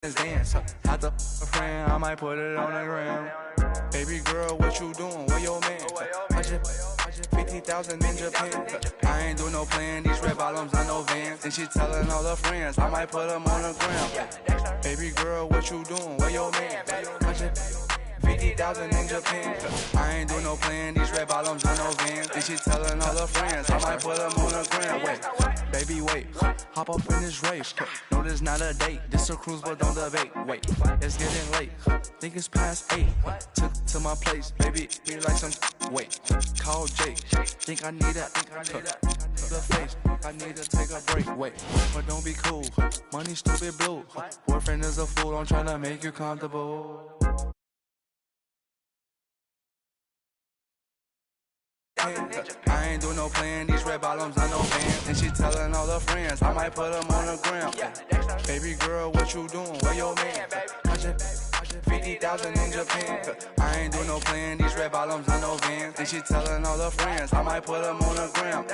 Dance, had a friend, I might put it on the gram. Baby girl, what you doing? Where your man? I just 50,000 in Japan. I ain't do no plan, these red bottoms, I know Vans. And she telling all her friends, I might put them on the gram. Baby girl, what you doing? Where your man? I just 50,000 in Japan. I ain't do no plan, these red bottoms, I know Vans. And she telling all her friends, I might put them on the gram. Wait, baby, wait, hop up in this race. No, this not a date, this a cruise, but don't debate. Wait, it's getting late, think it's past 8. Took to my place, baby, be like some. Wait, call Jake, think I need a the face, I need to take a break. Wait, but don't be cool, money stupid blue. Boyfriend is a fool, I'm trying to make you comfortable. I ain't do no plan, these red bottoms, I know Vans. And she telling all her friends, I might put them on the gram. Baby girl, what you doing? Where your man? I just 50,000 in Japan. I ain't do no plan, these red bottoms, I know Vans. And she telling all her friends, I might put them on the gram.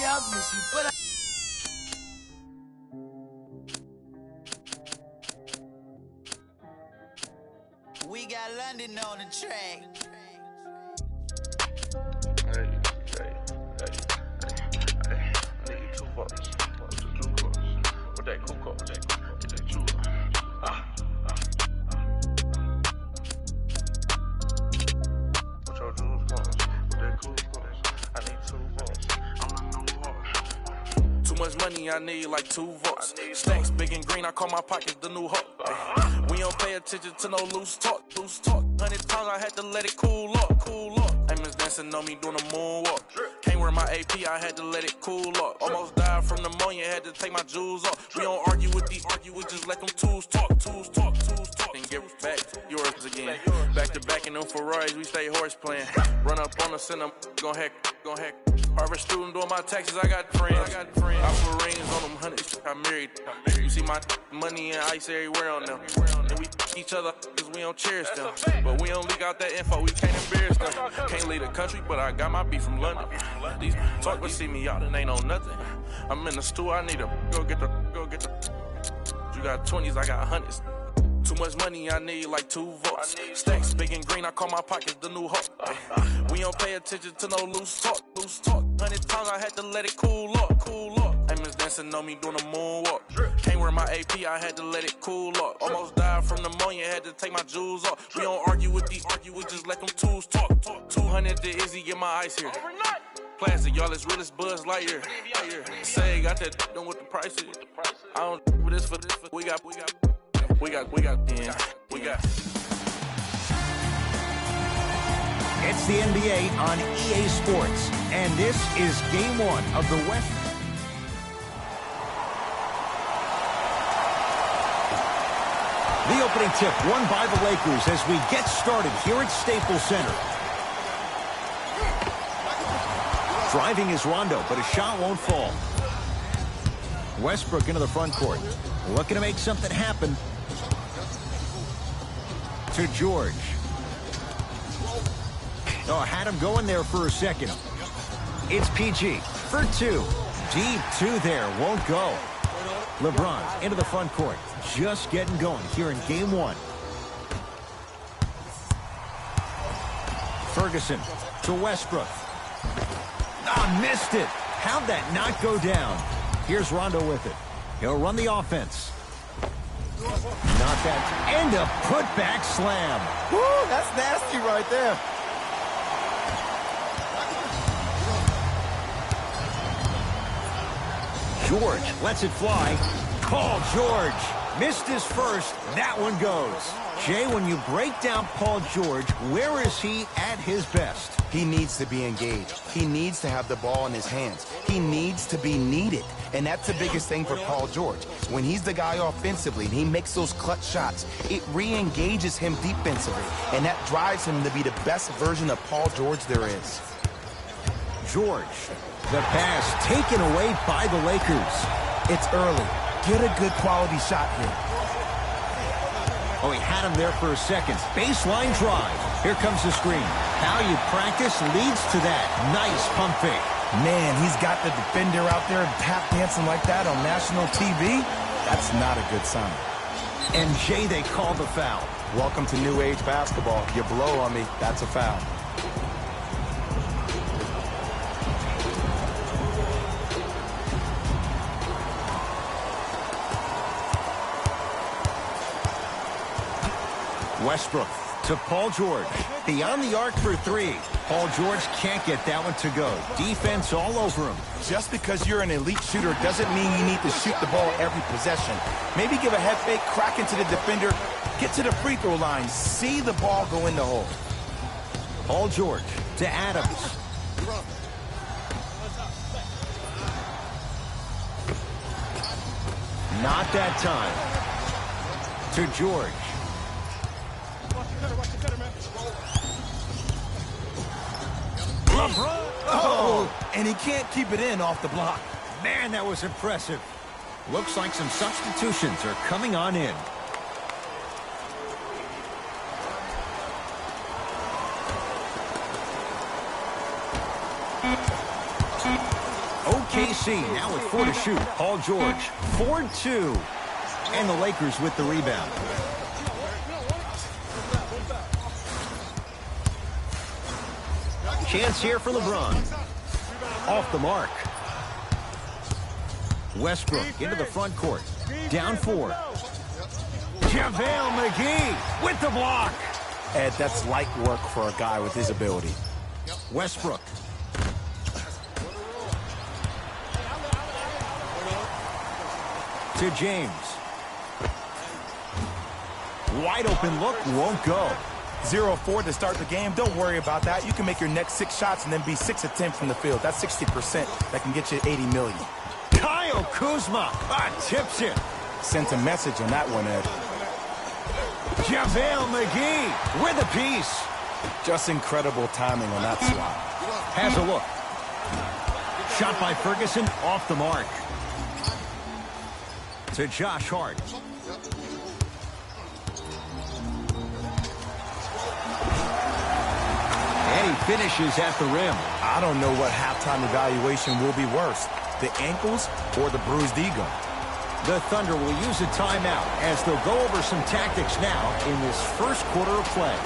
Yeah, I miss you, but we got London on the track. Hey, I need 2 bucks. With that cool cup, with that jeweler. What your jewels cost? With that cool cup, I need 2 bucks. I'm not no more. Too much money, I need like 2 votes. Stacks big and green, I call my pockets the new hook. We don't pay attention to no loose talk. 100 times I had to let it cool up. Amos dancing on me doing a moonwalk. Can't wear my AP, I had to let it cool up. Almost died from pneumonia, had to take my jewels off. We don't argue with these, we just let them tools talk. And give it back, yours again. Back to back in them Ferraris, we stay horse playing. Run up on us and I'm gon' heck. Harvard student doing my taxes, I got friends. I put rings on them hundreds, I married. You see my money and ice everywhere on them. And we each other cause we don't cherish them. But we don't leak out that info, we can't embarrass them. Can't leave the country, but I got my beef from London. These talk but see me out and ain't on nothing. I'm in the stool, I need to go get the. You got 20s, I got hundreds. Too much money, I need like 2 votes. Stacks big and green, I call my pockets the new hook. We don't pay attention to no loose talk. 100 times I had to let it cool up. Amos dancing on me doing a moonwalk. Can't wear my AP, I had to let it cool up. Almost died from pneumonia, had to take my jewels off. We don't argue with these, we just let them tools talk. 200 to Izzy, get my ice here. Plastic, y'all as real as Buzz Lightyear. Say, got that done with the prices. I don't with this for we got. It's the NBA on EA Sports, and this is Game 1 of the West. The opening tip won by the Lakers as we get started here at Staples Center. Driving is Rondo, but a shot won't fall. Westbrook into the front court, looking to make something happen. To George. Oh, had him going there for a second. It's PG for 2. Deep 2 there, won't go. LeBron into the front court, just getting going here in Game 1. Ferguson to Westbrook. Ah, missed it. How'd that not go down? Here's Rondo with it. He'll run the offense. Not that. And a putback slam. Woo, that's nasty right there. George lets it fly. Paul George missed his first. That one goes. Jay, when you break down Paul George, where is he at his best? He needs to be engaged. He needs to have the ball in his hands. He needs to be needed. And that's the biggest thing for Paul George. When he's the guy offensively and he makes those clutch shots, it re-engages him defensively. And that drives him to be the best version of Paul George there is. George, the pass taken away by the Lakers. It's early. Get a good quality shot here. Oh, he had him there for a second. Baseline drive. Here comes the screen. How you practice leads to that. Nice pump fake. Man, he's got the defender out there tap dancing like that on national TV. That's not a good sign. And Jay, they call the foul. Welcome to new age basketball. You blow on me, that's a foul. Westbrook to Paul George. Beyond the arc for three. Paul George can't get that one to go. Defense all over him. Just because you're an elite shooter doesn't mean you need to shoot the ball every possession. Maybe give a head fake, crack into the defender, get to the free throw line, see the ball go in the hole. Paul George to Adams. Not that time. To George. LeBron. Oh, and he can't keep it in off the block. Man, that was impressive. Looks like some substitutions are coming on in. OKC now with 4 to shoot. Paul George, 4-2. And the Lakers with the rebound. Chance here for LeBron. Off the mark. Westbrook into the front court. Down 4. JaVale McGee with the block. Ed, that's light work for a guy with his ability. Westbrook. To James. Wide open look, won't go. 0-4 to start the game. Don't worry about that. You can make your next 6 shots and then be 6 of 10 from the field. That's 60%. That can get you 80 million. Kyle Kuzma tips it. Sent a message on that one, Ed. JaVale McGee with a piece. Just incredible timing on that swat. Has a look. Shot by Ferguson off the mark. To Josh Hart. And he finishes at the rim. I don't know what halftime evaluation will be worse, the ankles or the bruised ego. The Thunder will use a timeout as they'll go over some tactics now in this first quarter of play.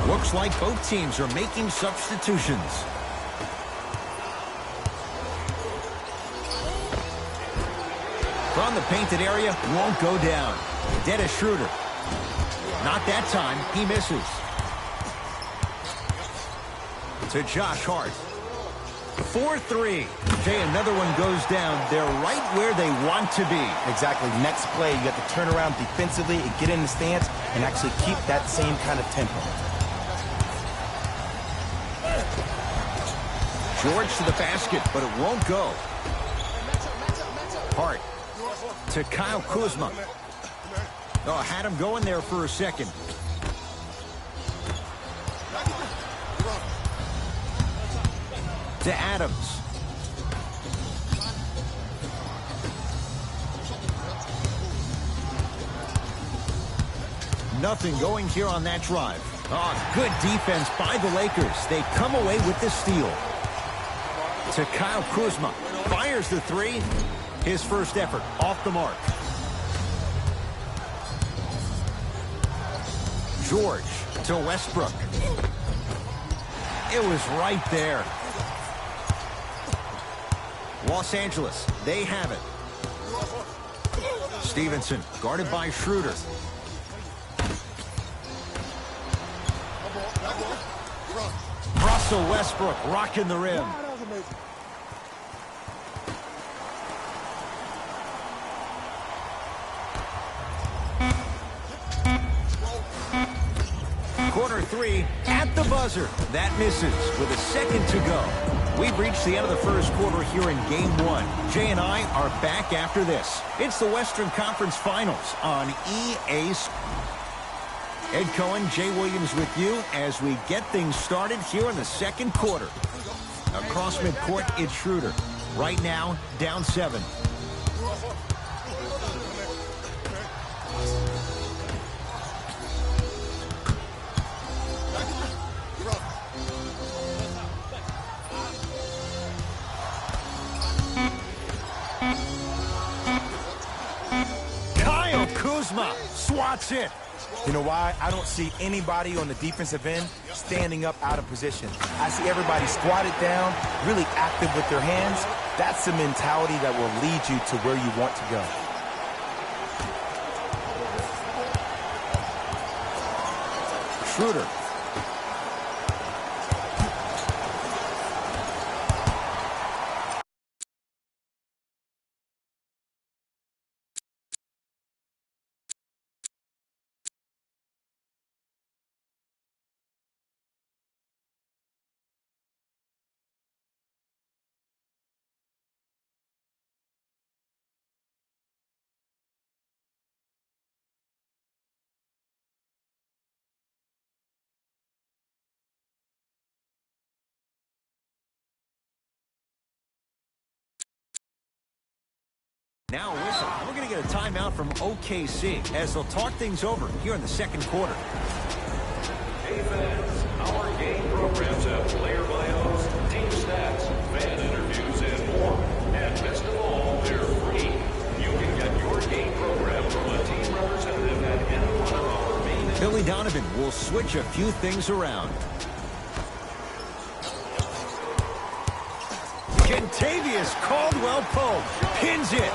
Looks like both teams are making substitutions. From the painted area, won't go down. Dennis Schroeder. Not that time, he misses. To Josh Hart. 4-3. Jay, another one goes down. They're right where they want to be. Exactly. Next play, you have to turn around defensively and get in the stance and actually keep that same kind of tempo. George to the basket, but it won't go. Hart to Kyle Kuzma. Oh, had him going there for a second. To Adams. Nothing going here on that drive. Oh, good defense by the Lakers. They come away with the steal. To Kyle Kuzma. Fires the 3. His first effort off the mark. George to Westbrook. It was right there. Los Angeles, they have it. Stevenson guarded by Schroeder. Russell Westbrook rocking the rim. Corner 3 at the buzzer. That misses with a second to go. We've reached the end of the first quarter here in Game 1. Jay and I are back after this. It's the Western Conference Finals on EA Sports. Ed Cohen, Jay Williams with you as we get things started here in the second quarter. Across midcourt, it's Schroeder. Right now, down 7. Kuzma swats it. You know why? I don't see anybody on the defensive end standing up out of position. I see everybody squatted down, really active with their hands. That's the mentality that will lead you to where you want to go. Schroeder. Now a whistle. We're going to get a timeout from OKC as they'll talk things over here in the second quarter. Hey fans, our game programs have player bios, team stats, fan interviews, and more. And best of all, they're free. You can get your game program from a team representative at any one of our main... Billy Donovan will switch a few things around. Kentavious Caldwell-Pope pins it.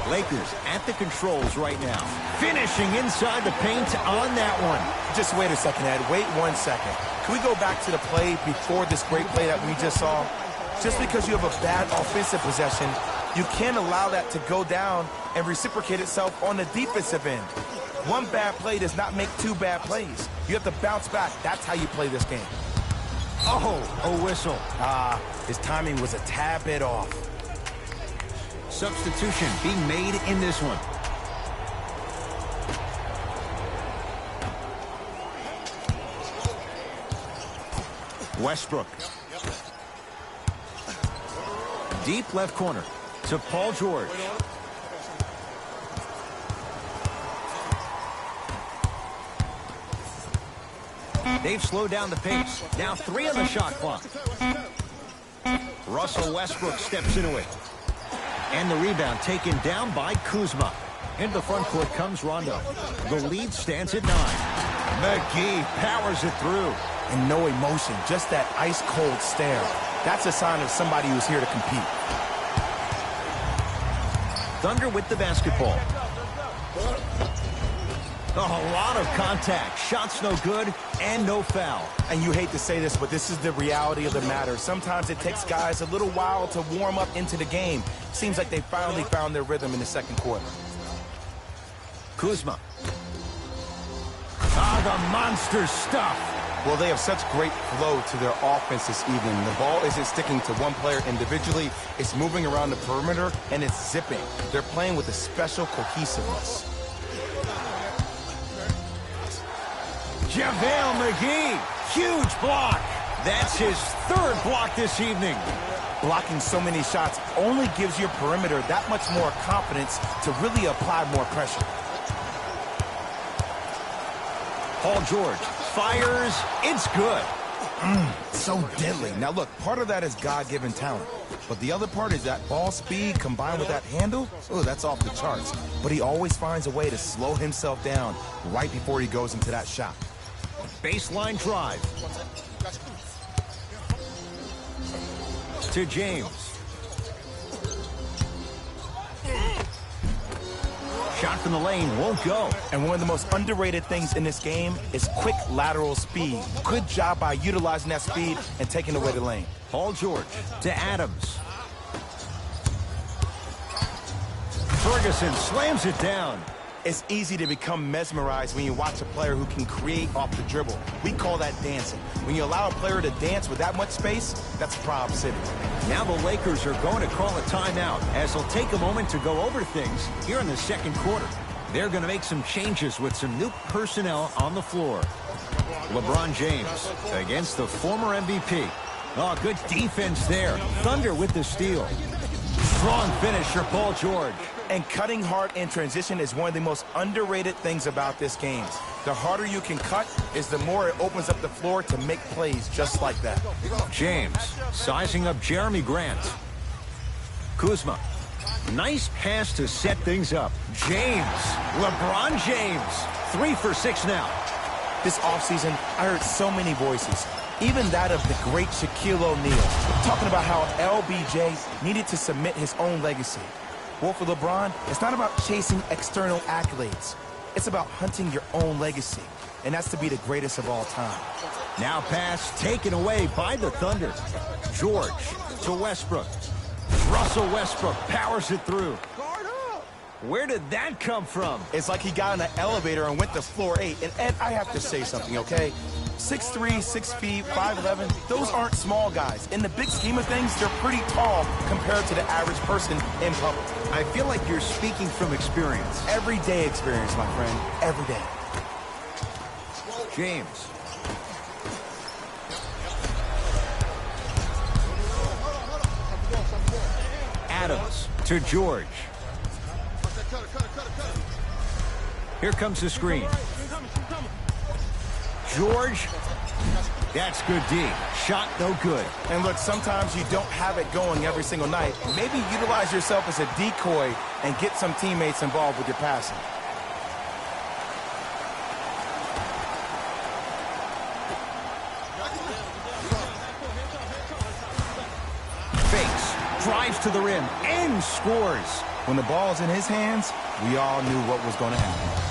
Lakers at the controls right now. Finishing inside the paint on that one. Just wait a second, Ed. Wait 1 second. Can we go back to the play before this great play that we just saw? Just because you have a bad offensive possession, you can't allow that to go down and reciprocate itself on the defensive end. One bad play does not make 2 bad plays. You have to bounce back. That's how you play this game. Oh, a whistle. His timing was a tad bit off. Substitution being made in this one. Westbrook. Deep left corner to Paul George. They've slowed down the pace. Now 3 on the shot clock. Russell Westbrook steps into it. And the rebound taken down by Kuzma. Into the front court comes Rondo. The lead stands at 9. McGee powers it through. And no emotion, just that ice-cold stare. That's a sign of somebody who's here to compete. Thunder with the basketball. A lot of contact. Shots no good and no foul. And you hate to say this, but this is the reality of the matter. Sometimes it takes guys a little while to warm up into the game. Seems like they finally found their rhythm in the second quarter. Kuzma. The monster stuff. Well, they have such great flow to their offense this evening. The ball isn't sticking to one player individually. It's moving around the perimeter, and it's zipping. They're playing with a special cohesiveness. JaVale McGee, huge block. That's his 3rd block this evening. Blocking so many shots only gives your perimeter that much more confidence to really apply more pressure. Paul George fires. It's good. So deadly. Now, look, part of that is God-given talent. But the other part is that ball speed combined with that handle. Oh, that's off the charts. But he always finds a way to slow himself down right before he goes into that shot. Baseline drive. To James. Shot from the lane won't go. And one of the most underrated things in this game is quick lateral speed. Good job by utilizing that speed and taking away the lane. Paul George to Adams. Ferguson slams it down. It's easy to become mesmerized when you watch a player who can create off the dribble. We call that dancing. When you allow a player to dance with that much space, that's Prob City. Now the Lakers are going to call a timeout as they'll take a moment to go over things here in the second quarter. They're going to make some changes with some new personnel on the floor. LeBron James against the former MVP. Oh, good defense there. Thunder with the steal. Strong finish for Paul George. And cutting hard in transition is one of the most underrated things about this game. The harder you can cut is the more it opens up the floor to make plays just like that. James sizing up Jeremy Grant. Kuzma. Nice pass to set things up. James. LeBron James. 3 for 6 now. This offseason, I heard so many voices, even that of the great Shaquille O'Neal, talking about how LBJ needed to submit his own legacy. Well, for LeBron, it's not about chasing external accolades. It's about hunting your own legacy, and that's to be the greatest of all time. Now pass taken away by the Thunder. George to Westbrook. Russell Westbrook powers it through. Where did that come from? It's like he got in an elevator and went to floor 8. And Ed, I have to say something, okay? 6'3", 6 feet, 5'11", those aren't small guys. In the big scheme of things, they're pretty tall compared to the average person in public. I feel like you're speaking from experience. Everyday experience, my friend. Every day. James. Adams to George. Here comes the screen. George. That's good D. Shot no good. And look, sometimes you don't have it going every single night. Maybe utilize yourself as a decoy and get some teammates involved with your passing. Fakes. Drives to the rim and scores. When the ball's in his hands, we all knew what was going to happen.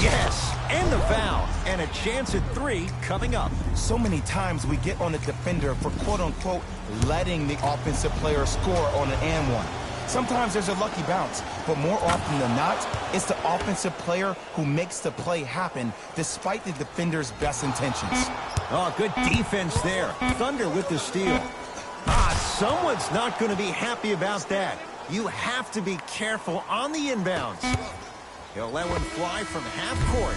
Yes, and the foul, and a chance at 3 coming up. So many times we get on the defender for quote-unquote letting the offensive player score on an and one. Sometimes there's a lucky bounce, but more often than not, it's the offensive player who makes the play happen despite the defender's best intentions. Oh, good defense there. Thunder with the steal. Someone's not going to be happy about that. You have to be careful on the inbounds. He'll let one fly from half court.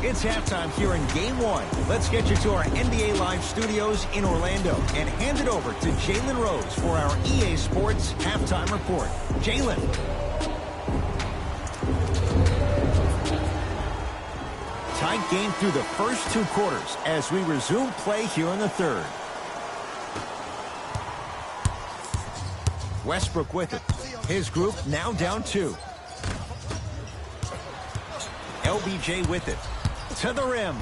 It's halftime here in Game 1. Let's get you to our NBA Live studios in Orlando and hand it over to Jalen Rose for our EA Sports Halftime Report. Jalen. Tight game through the first 2 quarters as we resume play here in the third. Westbrook with it. His group now down 2. LBJ with it. To the rim.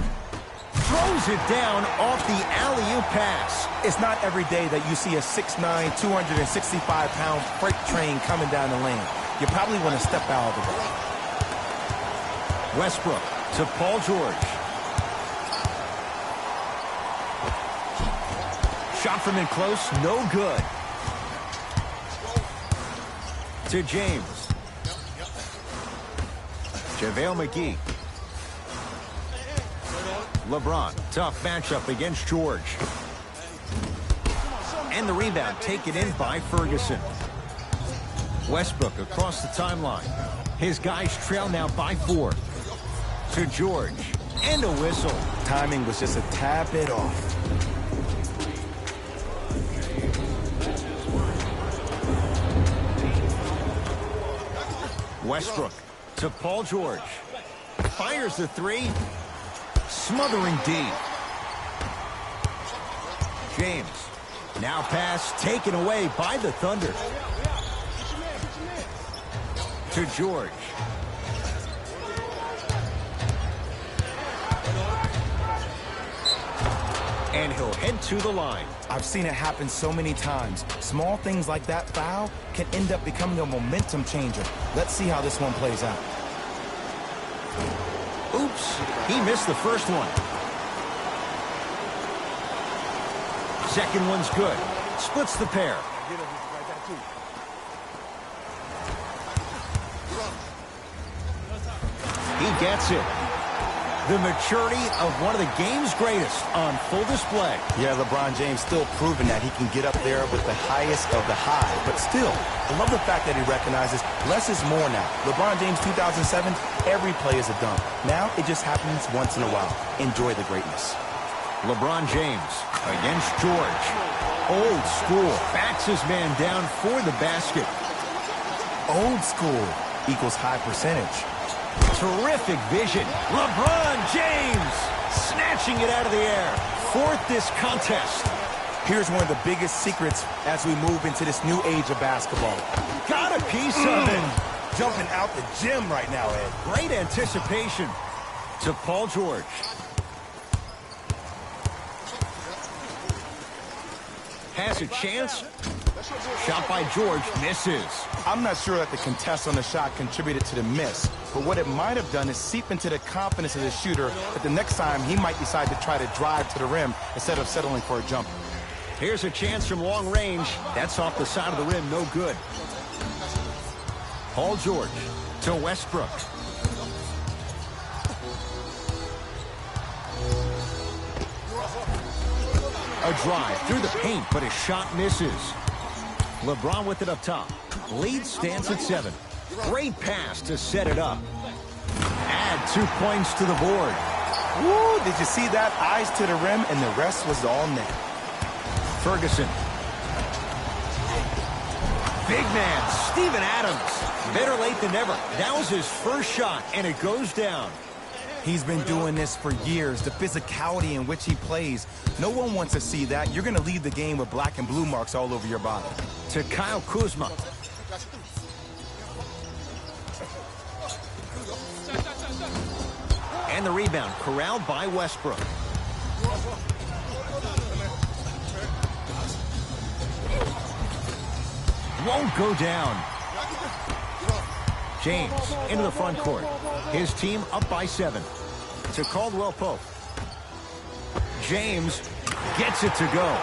Throws it down off the alley-oop pass. It's not every day that you see a 6'9", 265-pound freight train coming down the lane. You probably want to step out of the way. Westbrook to Paul George. Shot from in close, no good. To James. JaVale McGee. LeBron, tough matchup against George. And the rebound taken in by Ferguson. Westbrook across the timeline. His guys trail now by 4. To George. And a whistle. Timing was just a tad bit off. Westbrook to Paul George. Fires the 3. Smothering D. James. Now pass taken away by the Thunder. To George. And he'll head to the line. I've seen it happen so many times. Small things like that foul can end up becoming a momentum changer. Let's see how this one plays out. Oops, he missed the first one. Second one's good. Splits the pair. He gets it. The maturity of one of the game's greatest on full display. Yeah, LeBron James still proving that he can get up there with the highest of the high. But still, I love the fact that he recognizes less is more now. LeBron James 2007, every play is a dunk. Now it just happens once in a while. Enjoy the greatness. LeBron James against George. Old school. Backs his man down for the basket. Old school equals high percentage. Terrific vision. LeBron James snatching it out of the air. Fourth this contest. Here's one of the biggest secrets as we move into this new age of basketball. Got a piece of him. Jumping out the gym right now, Ed. Great anticipation to Paul George. Has a chance. Shot by George misses. I'm not sure that the contest on the shot contributed to the miss, but what it might have done is seep into the confidence of the shooter that the next time he might decide to try to drive to the rim instead of settling for a jumper. Here's a chance from long range. That's off the side of the rim, no good. Paul George to Westbrook. A drive through the paint, but his shot misses. LeBron with it up top. Lead stands at 7. Great pass to set it up. Add 2 points to the board. Woo, did you see that? Eyes to the rim, and the rest was all net. Ferguson. Big man, Steven Adams. Better late than never. That was his first shot, and it goes down. He's been doing this for years, the physicality in which he plays. No one wants to see that. You're going to leave the game with black and blue marks all over your body. To Kyle Kuzma. And the rebound corralled by Westbrook. Won't go down. James into the front court. His team up by 7. To Caldwell Pope. James gets it to go.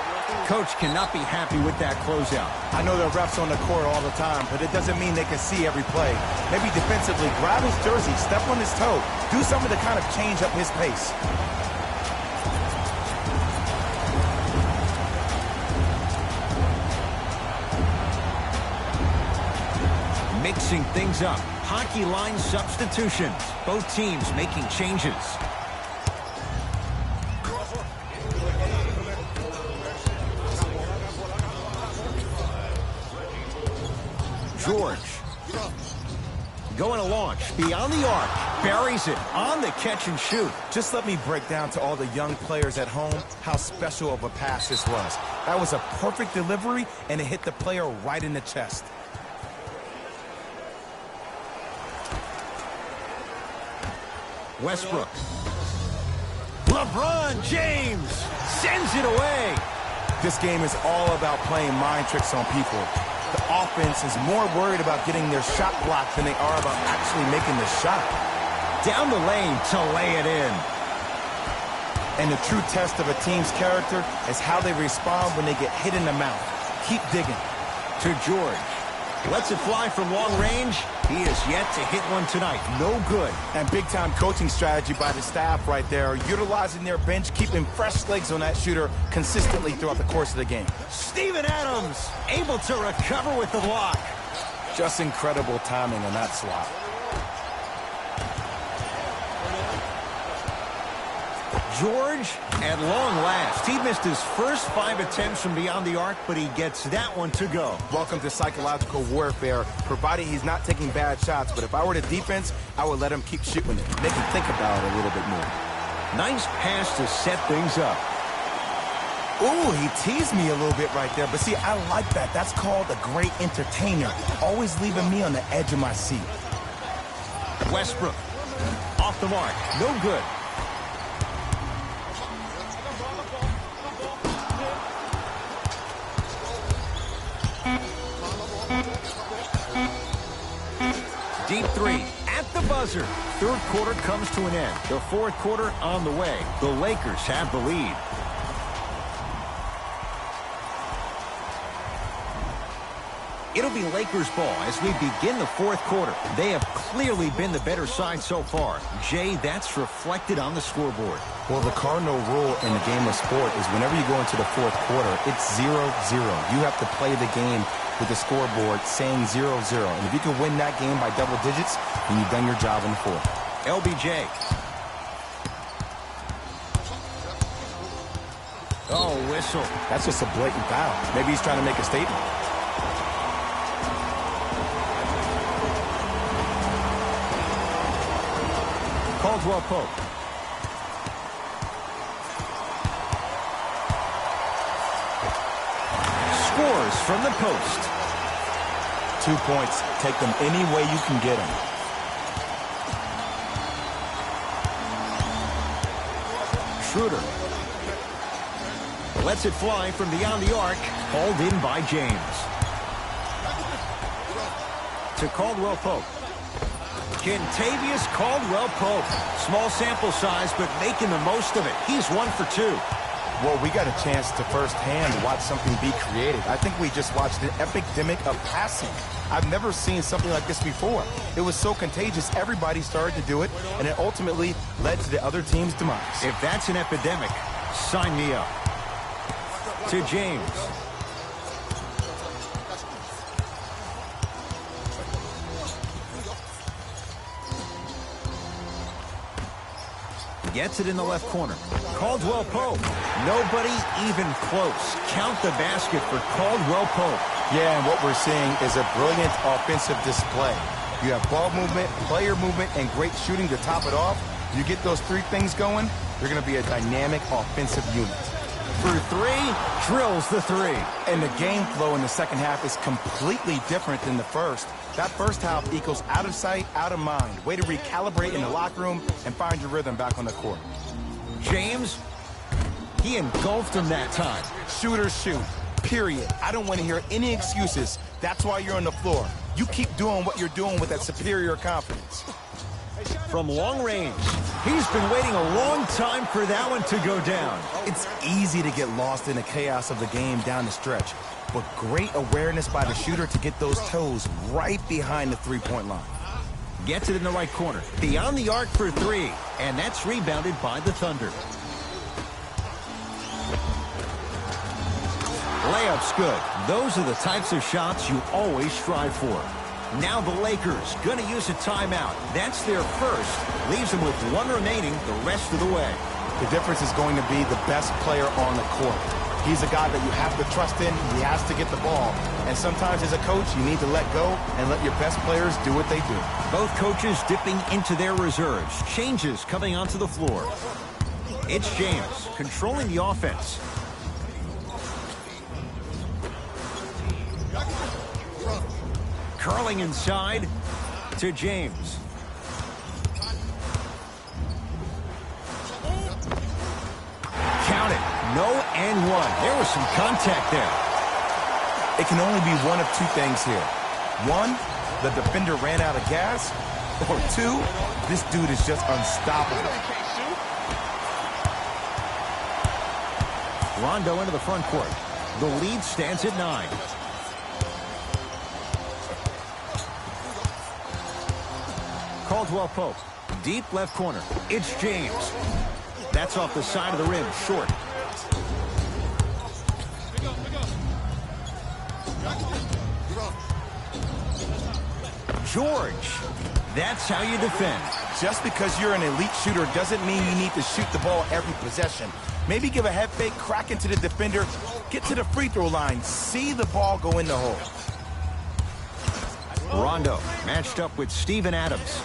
Coach cannot be happy with that closeout. I know there are refs on the court all the time, but it doesn't mean they can see every play. Maybe defensively, grab his jersey, step on his toe, do something to kind of change up his pace. Mixing things up. Hockey line substitutions. Both teams making changes. George. Going to launch. Beyond the arc. Buries it on the catch and shoot. Just let me break down to all the young players at home how special of a pass this was. That was a perfect delivery, and it hit the player right in the chest. Westbrook. LeBron James sends it away. This game is all about playing mind tricks on people. The offense is more worried about getting their shot blocked than they are about actually making the shot. Down the lane to lay it in. And the true test of a team's character is how they respond when they get hit in the mouth. Keep digging. To George. Lets it fly from long range. He is yet to hit one tonight. No good. And big-time coaching strategy by the staff right there, utilizing their bench, keeping fresh legs on that shooter consistently throughout the course of the game. Steven Adams able to recover with the block. Just incredible timing on that swat. George, at long last, he missed his first 5 attempts from beyond the arc, but he gets that one to go. Welcome to psychological warfare, providing he's not taking bad shots. But if I were the defense, I would let him keep shooting it. Make him think about it a little bit more. Nice pass to set things up. Ooh, he teased me a little bit right there. But see, I like that. That's called a great entertainer. Always leaving me on the edge of my seat. Westbrook. Off the mark. No good. Deep 3 at the buzzer. Third quarter comes to an end. The fourth quarter on the way. The Lakers have the lead. It'll be Lakers ball as we begin the fourth quarter. They have clearly been the better side so far. Jay, that's reflected on the scoreboard. Well, the cardinal rule in the game of sport is whenever you go into the fourth quarter, it's 0-0. You have to play the game with the scoreboard saying 0-0. And if you can win that game by double digits, then you've done your job in the fourth. LBJ. Oh, whistle. That's just a blatant foul. Maybe he's trying to make a statement. Caldwell Pope. Scores from the post. 2 points. Take them any way you can get them. Schroeder. Lets it fly from beyond the arc. Hauled in by James. To Caldwell Pope. Kentavious Caldwell Pope. Small sample size, but making the most of it. He's 1 for 2. Well, we got a chance to firsthand watch something be created. I think we just watched an epidemic of passing. I've never seen something like this before. It was so contagious, everybody started to do it, and it ultimately led to the other team's demise. If that's an epidemic, sign me up. To James. Gets it in the left corner. Caldwell Pope. Nobody even close. Count the basket for Caldwell Pope. Yeah, and what we're seeing is a brilliant offensive display. You have ball movement, player movement, and great shooting to top it off. You get those three things going, you're going to be a dynamic offensive unit. For three, drills the three. And the game flow in the second half is completely different than the first. That first half equals out of sight, out of mind. Way to recalibrate in the locker room and find your rhythm back on the court. James, he engulfed him that time. Shooters shoot, period. I don't want to hear any excuses. That's why you're on the floor. You keep doing what you're doing with that superior confidence. From long range, he's been waiting a long time for that one to go down. It's easy to get lost in the chaos of the game down the stretch, but great awareness by the shooter to get those toes right behind the three-point line. Gets it in the right corner. Beyond the arc for three, and that's rebounded by the Thunder. Layup's good. Those are the types of shots you always strive for. Now the Lakers going to use a timeout. That's their first. Leaves them with one remaining the rest of the way. The difference is going to be the best player on the court. He's a guy that you have to trust in. He has to get the ball. And sometimes as a coach, you need to let go and let your best players do what they do. Both coaches dipping into their reserves. Changes coming onto the floor. It's James controlling the offense. Curling inside to James. Count it. No and one. There was some contact there. It can only be one of two things here. One, the defender ran out of gas. Or two, this dude is just unstoppable. Rondo into the front court. The lead stands at 9. Caldwell Pope, deep left corner. It's James. That's off the side of the rim, short. George, that's how you defend. Just because you're an elite shooter doesn't mean you need to shoot the ball every possession. Maybe give a head fake, crack into the defender, get to the free throw line, see the ball go in the hole. Rondo matched up with Steven Adams.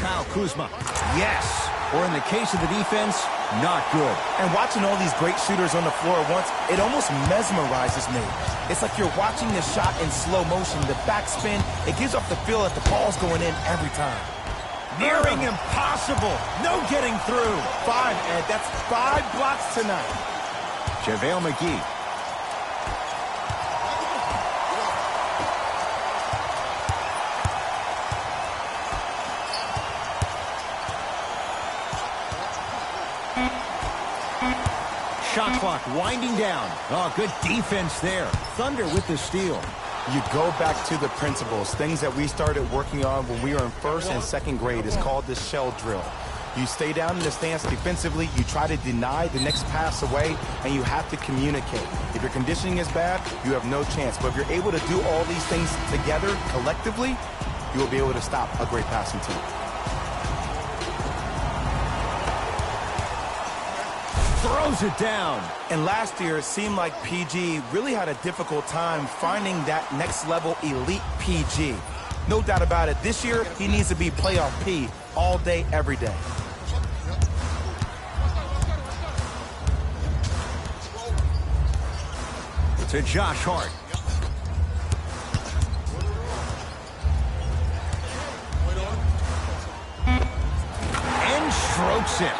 Kyle Kuzma, yes. Or in the case of the defense, not good. And watching all these great shooters on the floor at once, it almost mesmerizes me. It's like you're watching the shot in slow motion, the backspin. It gives off the feel that the ball's going in every time. Nearing impossible. No getting through. 5, Ed. That's 5 blocks tonight. JaVale McGee. Shot clock winding down. Oh, good defense there. Thunder with the steal. You go back to the principles, things that we started working on when we were in first and second grade. It's called the shell drill. You stay down in the stance defensively, you try to deny the next pass away, and you have to communicate. If your conditioning is bad, you have no chance. But if you're able to do all these things together, collectively, you will be able to stop a great passing team. Throws it down. And last year, it seemed like PG really had a difficult time finding that next level elite PG. No doubt about it, this year, he needs to be playoff P all day, every day. To Josh Hart. And strokes it.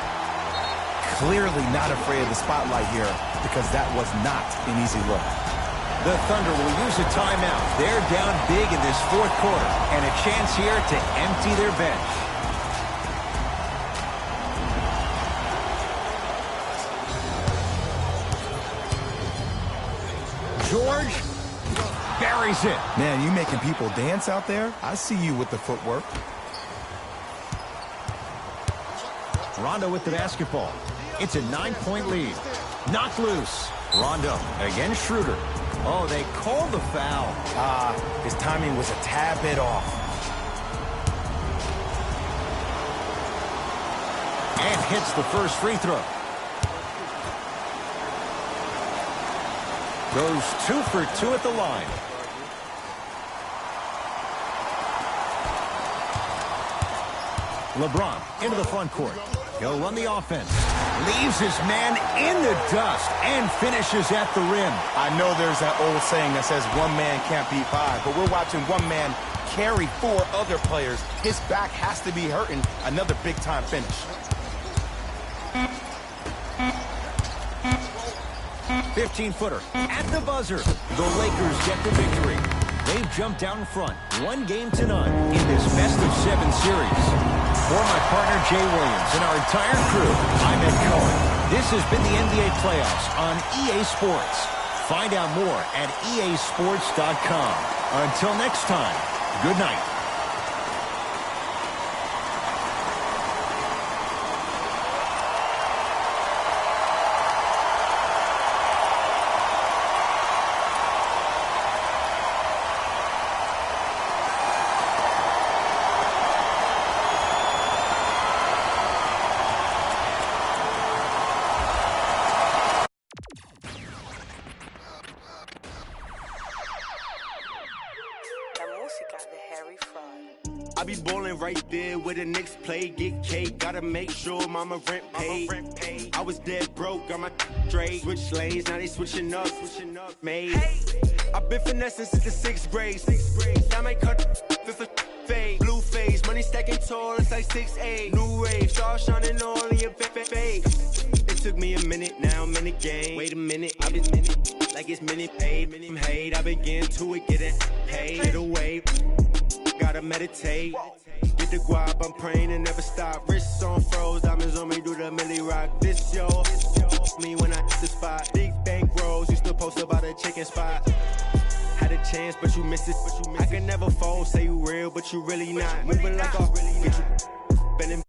Clearly not afraid of the spotlight here because that was not an easy look. The Thunder will use a timeout. They're down big in this fourth quarter and a chance here to empty their bench. George buries it. Man, you making people dance out there? I see you with the footwork. Rondo with the basketball. It's a 9-point lead. Knocked loose. Rondo against Schroeder. Oh, they called the foul. His timing was a tad bit off. And hits the first free throw. Goes 2 for 2 at the line. LeBron into the front court. He'll run the offense. Leaves his man in the dust and finishes at the rim. I know there's that old saying that says one man can't beat five, but we're watching one man carry 4 other players. His back has to be hurting. Another big-time finish. 15-footer at the buzzer. The Lakers get the victory. They've jumped out in front, 1 game to none in this best-of-7 series. For my partner, Jay Williams, and our entire crew, I'm Ed Cohen. This has been the NBA Playoffs on EA Sports. Find out more at easports.com. Until next time, good night. I be ballin' right there where the Knicks play, get cake, gotta make sure mama rent paid. I was dead broke, got my straight, switch lanes, now they switching up, made. I've been finessing since the 6th grade, I might cut for fade, blue face, money stacking tall, it's like 6'8", new rave, star shining all in your face. It took me a minute, now I'm in the game, wait a minute, I've been like it's minute paid, hate, I begin to it, getting paid, get away. Gotta meditate, get the guap, I'm praying and never stop. Wrists on froze, diamonds on me, do the milli rock. This yo, me when I hit the spot. Big bank rolls, used to post about a chicken spot. Had a chance, but you missed it. I can never fold, say you real, but you really not. Moving like a get you bending.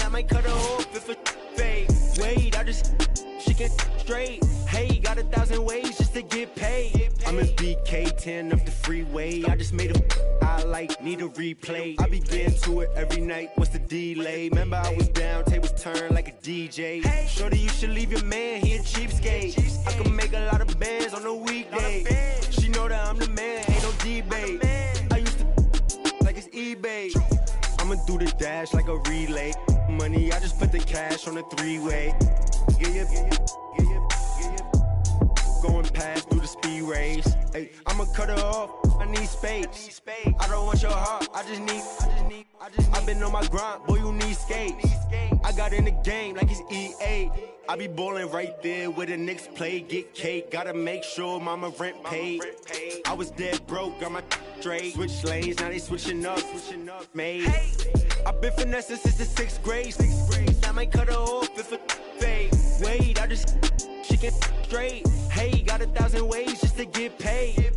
I might cut her off if a fade. Wait, I just she can straight. Hey, got 1,000 ways just to get paid. I'm in BK10 up the freeway. I just made a highlight, need a replay. I begin to it every night. What's the delay? Remember I was down, tables turned like a DJ. Shorty, you should leave your man, he a cheapskate. I can make a lot of bands on a weekday. She know that I'm the man, ain't no debate. I used to like it's eBay. I'ma do the dash like a relay. Money, I just put the cash on a 3-way. Going past through the speed race. Hey, I'ma cut her off. I need space. I don't want your heart. I just need. I've been on my grind, boy. You need skates. I got in the game like it's EA. paid. I be ballin' right there where the Knicks play, get cake, gotta make sure mama rent paid. I was dead broke, got my straight, switch lanes, now they switching up, made. I been finessing since the 6th grade, I might cut her off if it fade. Wait, I just she get straight. Hey, got 1,000 ways just to get paid.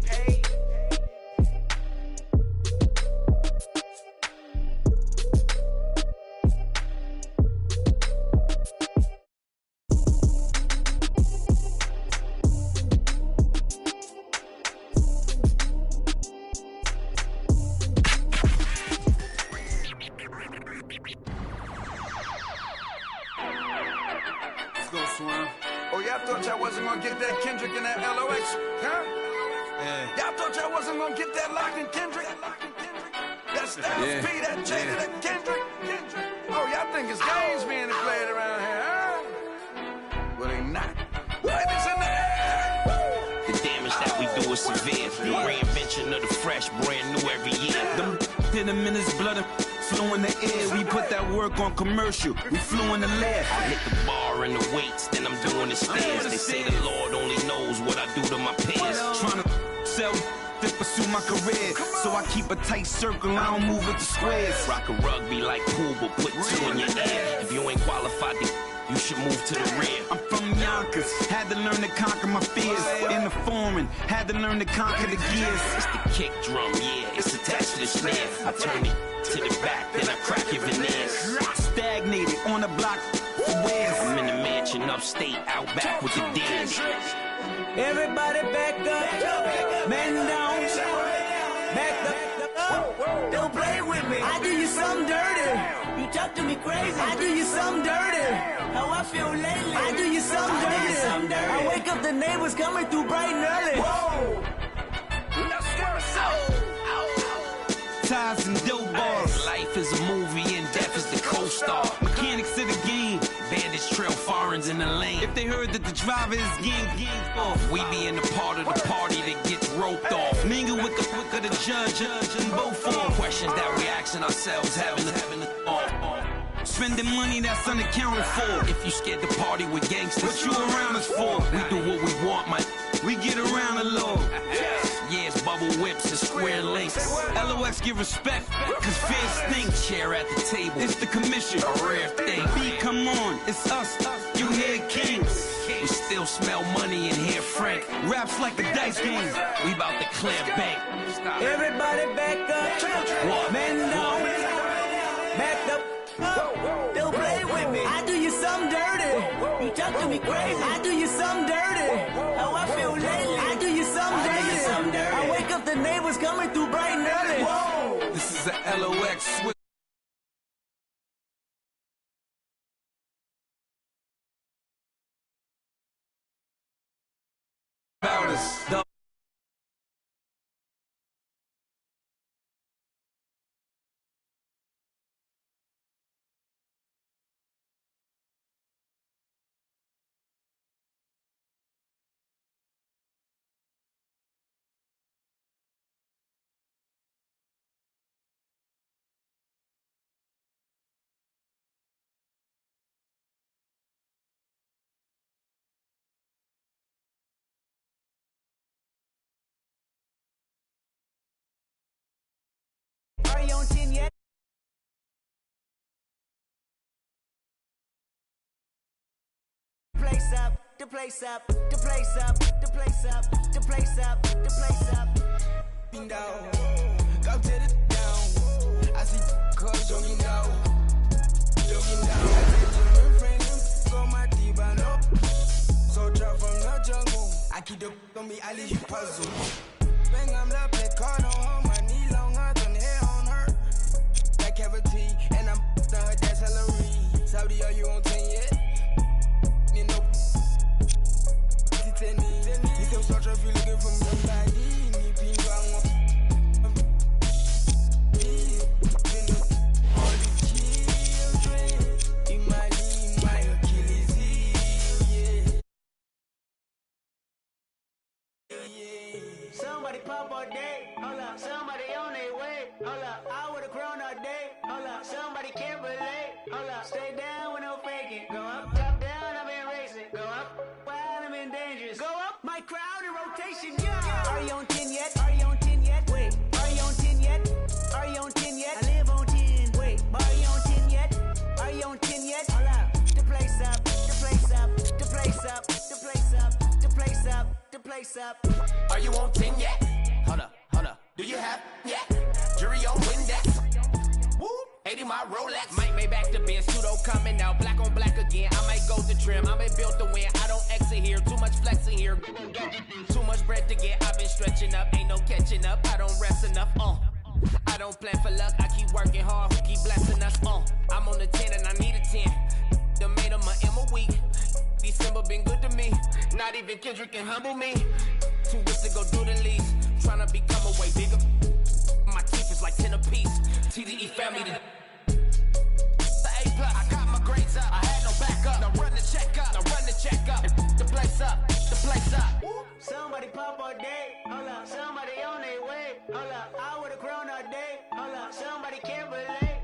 Oh, y'all thought y'all wasn't gonna get that Kendrick and that LOX, huh? Yeah. Y'all thought y'all wasn't gonna get that Lock and Kendrick? That Styles P, that Jada, that Kendrick? Oh, y'all think it's games being played around here, huh? Well, they not. Ladies in the air! The damage that we do is severe. The reinvention of the fresh, brand new every year. Them hit them in his blood, flew in the air. We put that work on commercial. We flew in the lab. I hit the bar and the weights, then I'm doing the stairs. They say the Lord only knows what I do to my peers. Trying to sell to pursue my career, so I keep a tight circle, I don't move with the squares. Rock a rugby like pool, but put 2 in your ear. If you ain't qualified, you should move to the rear. I'm from Yonkers, had to learn to conquer my fears. In the foreign, had to learn to conquer the gears. It's the kick drum, yeah, it's attached to the snare. I turn it to the back, then I crack your veneers. Stagnated on the block for wears. I'm in the mansion upstate, Outback with the D's. Everybody back up, man down, back up. Don't play with me. I do you something dirty. You talk to me crazy. I do you something dirty. How I feel lately. I do you something dirty. I wake up, the neighbors coming through bright and early. Whoa. Ties and dope bars. Life is a movie and death is the co-star. Mechanics of the game. Bandits trail foreigns in the lane. If they heard that the driver is gang off, we be in the part of the party that gets roped off. Mingle with the book of the judge and both form questions that we asking ourselves, having the thought. Spending money that's unaccounted for. If you scared to party with gangsters, what you around us for? We do what we want, man. We get around the law. Yeah, it's bubble whips and square links. LOX give respect, cause fear stink. Chair at the table, it's the commission, a rare thing. B, come on, it's us, you hear kings. We still smell money and hear Frank. Raps like the dice game, we bout to clear bank. Everybody back up, what? Man down, back up. Don't play with me. I do you something dirty. You talk to me crazy. I do you something dirty. How I feel lately. I do you something dirty. I wake up, the neighbors coming through bright and early. Whoa. This is a LOX switch. About us. Are you on 10 yet? Place up, the place up, the place up, the place up, the place up, the place up. Down, go to the down. I see cars jogging down, jogging down. I say to my friend, go my Tibano. So drop from the jungle. I keep the on me, I leave you puzzle. Bang, I'm the play card on her, my knee long, I done hair on her. That cavity, and I'm done her, that's Hillary. Saudi, are you on 10 yet? You know, you still search if you looking for somebody. Somebody pop all day, hold up. Somebody on their way, hold up. I would've grown all day, hold up. Somebody can't relate, hold up. Stay down with no faking, go up, top down. Are you on 10 yet? Are you on 10 yet? Wait, are you on 10 yet? Are you on 10 yet? I live on 10. Wait, are you on 10 yet? Are you on 10 yet? Hold up. The place up, the place up, the place up, the place up, the place up, the place up. Are you on 10 yet? Hold up, hold up. Do you have yet? Jury on Windex. Woo! 80 my Rolex. Might make back to Benz. Pseudo coming out. Black on black again. I might go to trim. I may build to win. I don't exit here. Too much flexing here. Too much bread to get. I've been stretching up. Ain't no catching up. I don't rest enough. I don't plan for luck. I keep working hard. Who keep blessing us? I'm on the 10 and I need a 10. The made of my M a week. December been good to me. Not even Kendrick can humble me. 2 weeks to go do the least. Tryna become a way bigger. My teeth is like 10 apiece. TDE family to the A+. I got my grades up. I had no backup. Now run the check up. Now run the check up. The place up. The place up. Somebody pop all day. Hold up. Somebody on their way. Hold up. I would've grown all day. Hold up. Somebody can't relate.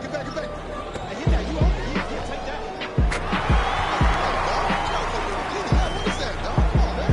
get back. I hit that. You own it. Yeah, take that. What is that, dog? Come on, man.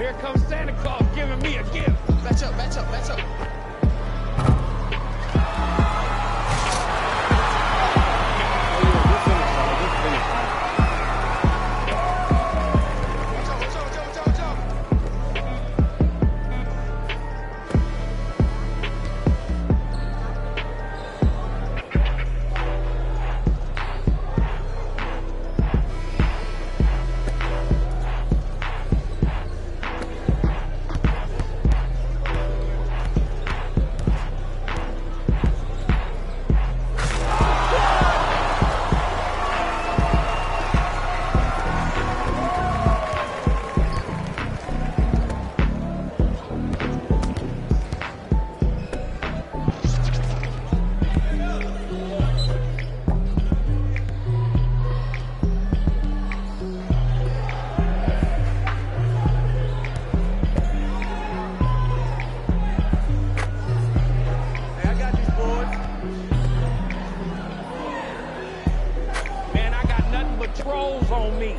Here comes Santa Claus giving me a gift. Match up, match up, match up. Trolls on me.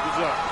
Good job.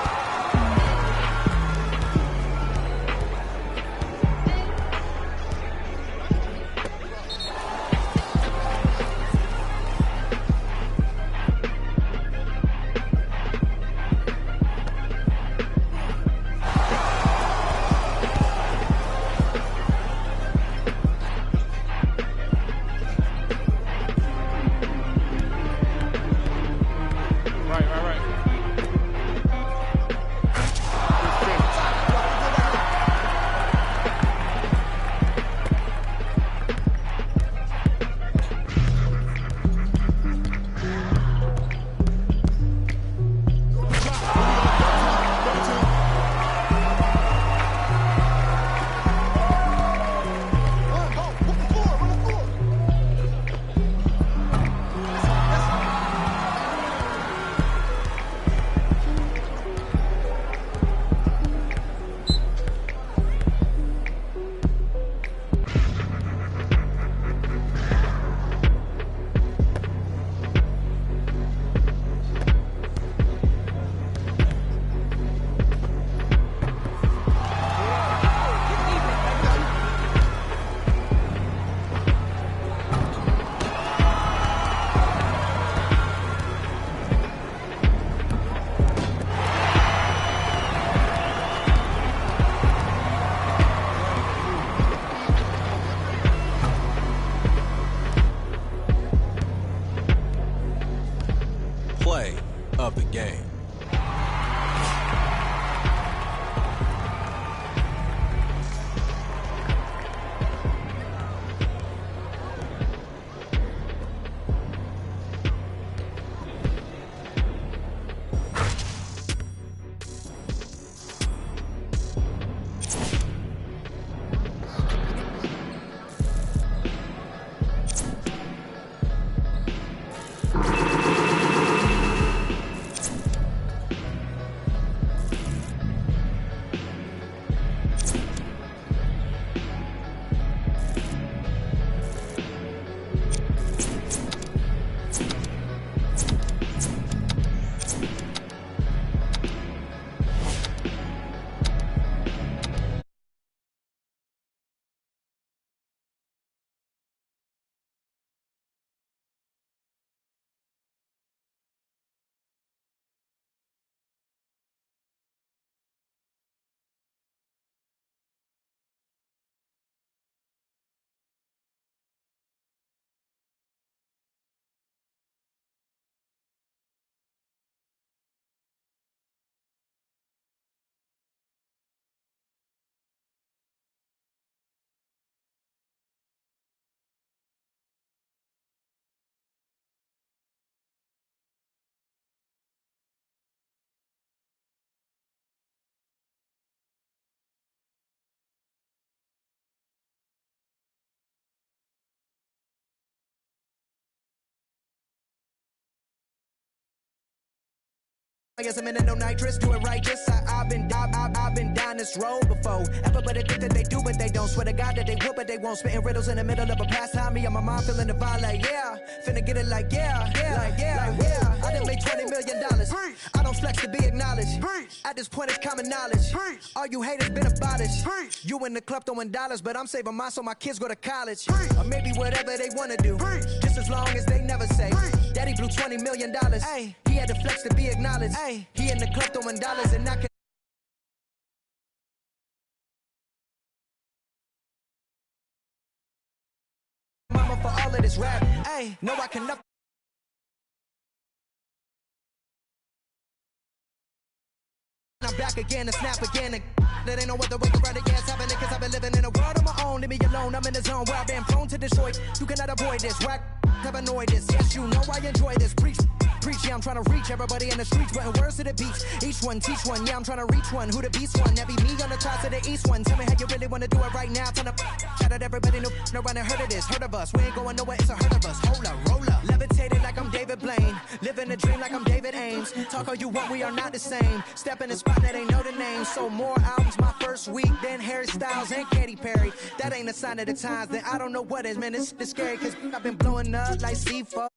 Play of the game. I guess I'm in no nitrous, do it righteous. I've been down this road before. Everybody think that they do, but they don't. Swear to God that they will, but they won't. Spitting riddles in the middle of a pastime. Me and my mom feeling the vibe like, yeah. Finna get it like, yeah. I done made $20 million. I don't flex to be acknowledged. At this point, it's common knowledge. All you haters been abolished. You in the club throwing dollars, but I'm saving mine so my kids go to college. Or maybe whatever they wanna do. Just as long as they never say, Daddy blew $20 million. Ay, he had to flex to be acknowledged. Ay, he in the club throwing dollars and I can. Mama for all of this rap. Ay, no, I cannot. I'm back again to snap again. That ain't no other way to write it, yes, happening, cause I've been living in a world of my own. Leave me alone, I'm in the zone where I've been prone to destroy. You cannot avoid this, whack, have annoyed this. Yes, you know I enjoy this, preach, yeah, I'm trying to reach everybody in the streets, putting words to the beach. Each one, teach one, yeah, I'm trying to reach one. Who the beast one? That be me on the top to the east one. Tell me how you really wanna do it right now. Turn up, shout out everybody, no one heard of this, heard of us. We ain't going nowhere, it's a herd of us. Hold up, roll up, levitated like I'm David Blaine. Living a dream like I'm David Ames. Talk all you want, we are not the same. Step in the spot that ain't know the name. So more albums my first week than Harry Styles and Katy Perry. That ain't a sign of the times, then I don't know what is, man. It's scary, cause I've been blowing up like C4.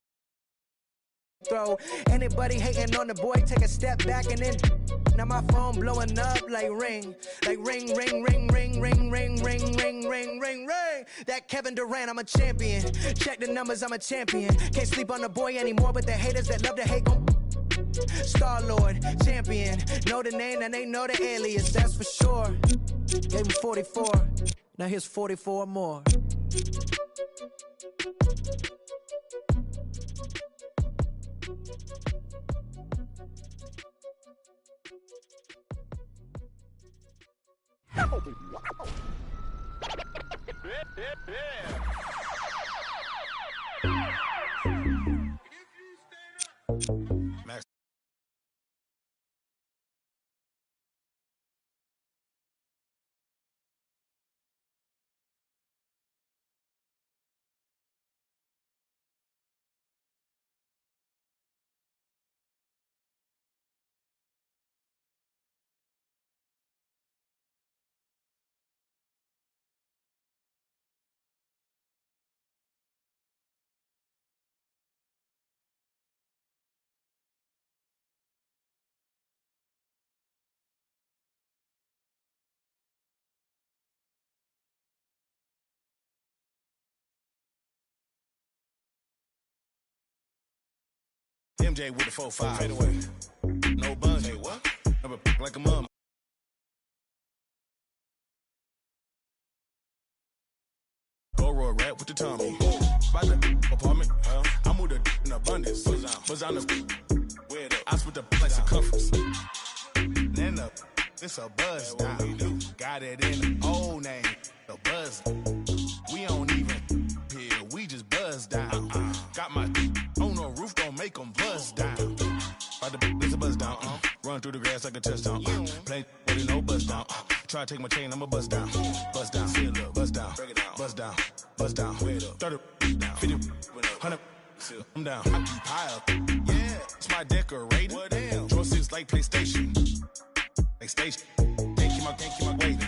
Throw anybody hating on the boy, take a step back and then Now my phone blowing up like ring, ring, ring, ring, ring, ring, ring, ring, ring, ring, ring. That Kevin Durant, I'm a champion. Check the numbers, I'm a champion. Can't sleep on the boy anymore, but the haters that love to hate gon' Star-Lord, champion. Know the name and they know the alias, that's for sure. Gave him 44, now here's 44 more. Max. MJ with the 4-5. Fade away. No buns. Hey, what? Never like a mum. Go roll rap with the Tommy. By the apartment. I moved a in abundance. Buzz on the weird. I split the like circumference. Then up. It's a buzz down. Got it in the old name. The buzz. We don't even here. We just buzz down. Got my on the roof, don't make them buzz down. By the it's a buzz down. Run through the grass like a touchdown. Play with it, no buzz down. Try to take my chain, I'ma buzz down. Buzz down, see it, buzz down. Buzz down, buzz down. 30, 50, 100. I'm down. I keep high up. Yeah, it's my decorator. What damn? Draw 6 like PlayStation. Like station. Can't keep my waiting.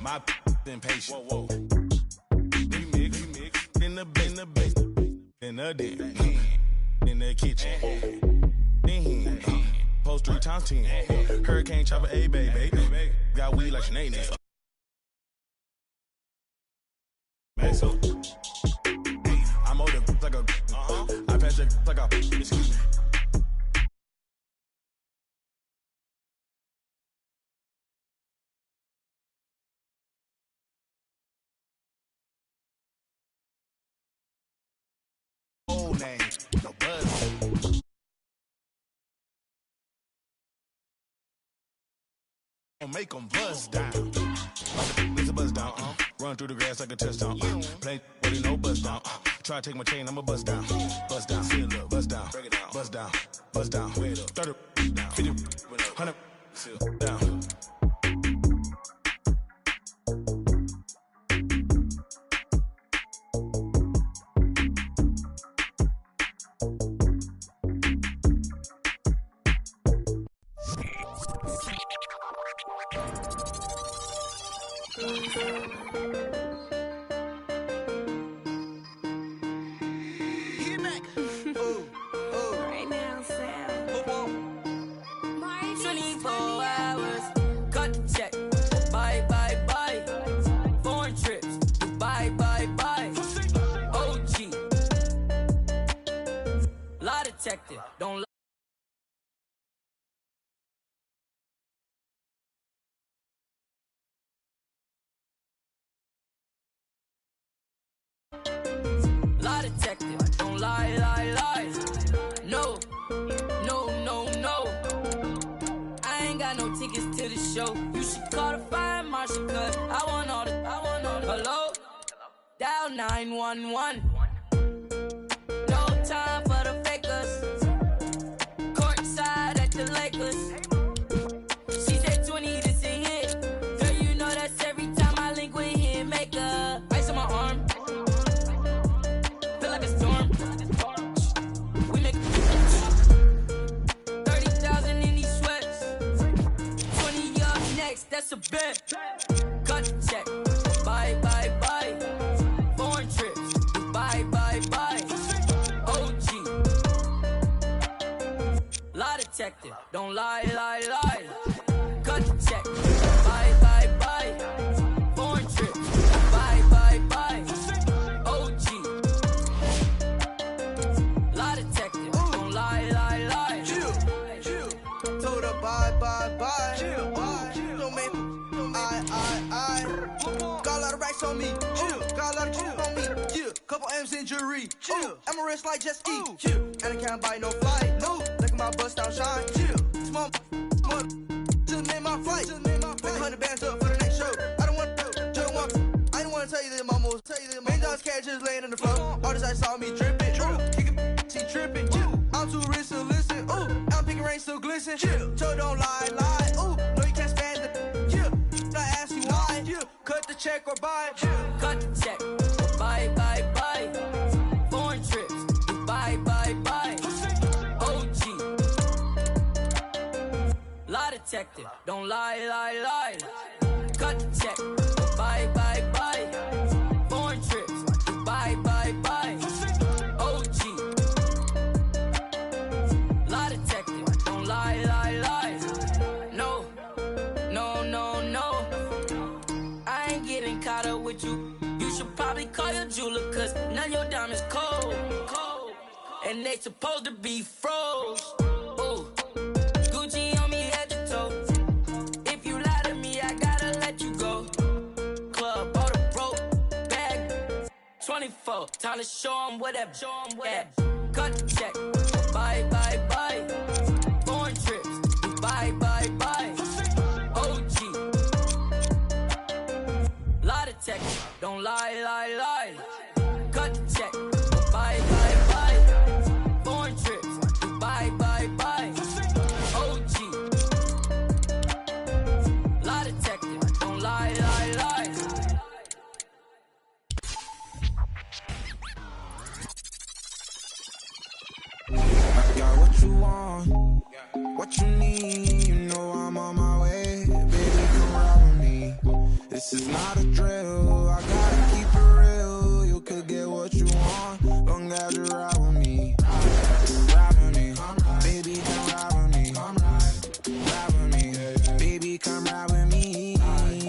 My impatient. Whoa. Remix. In the base. In the den. In the kitchen. Post 3 times 10. Hurricane chopper, a baby. Got weed like Sinead. I'm older like a. I pass it like a. Excuse me. Old name, no buzz. Make them buzz down. It's a buzz down. Run through the grass like a touchdown. Play with it, no buzz down. Try to take my chain, I'ma buzz down. Buzz down, see it, buzz down. Buzz down, buzz down. 30, 50, 100, down. Right now, Sam. 24 hours. Cut the check. Bye. Foreign trips. Bye. OG. Lie detector. Don't lie. Lie detector, don't lie. No. I ain't got no tickets to the show. You should call the fire marshal, cause I want all the. Hello? Dial 911. No time for the fakers. Courtside at the Lakers. She said 20, this a hit. Girl, you know that's every time I link with him. Make a ice on my arm. Feel like a storm. We make 30,000 in these sweats. 20 up next, that's a bet. Cut the check. Bye. Foreign trips. Bye. OG. Lie detector. Don't lie. grams injury. Chill. I'm a rich like just eat. Chill. And I can't buy no flight. No. Look at my bust down shine. Chill. Small just made my flight. Make 100 bands up for the next show. I don't want to tell you that I'm almost $1 million cash just laying on the floor. All this I saw me dripping. Kicking she tripping. I'm too rich to listen. Ooh, I'm picking rain still glisten. Chill. So don't lie. Ooh, no you can't stand it. Chill. I ask you why. Chill. Cut the check or buy. Chill. Cut the check. Buy. Foreign trips. Buy. OG. Lie detected. Don't lie. Cut the check. Buy. Foreign trips. Buy. OG. Lie detected. Don't lie. No. I ain't getting caught up with you. You should probably call your jeweler, cause none of your diamonds cold. And they supposed to be froze. Ooh. Gucci on me head to toe. If you lie to me, I gotta let you go. Club, bought a broke bag. 24, time to show 'em whatever. Cut the check. Buy. Foreign trips. Buy. OG. Lie detector. Don't lie. Cut the check. Buy. Foreign trips. Buy. OG. Lie detector. Don't lie. I got what you want, what you need. You know I'm on my way. Baby, come ride with me. This is not a drill. I gotta keep it real. You could get what you want, long as you ride with me. Ride with me, baby, come ride with me. Ride with me, baby, come ride with me.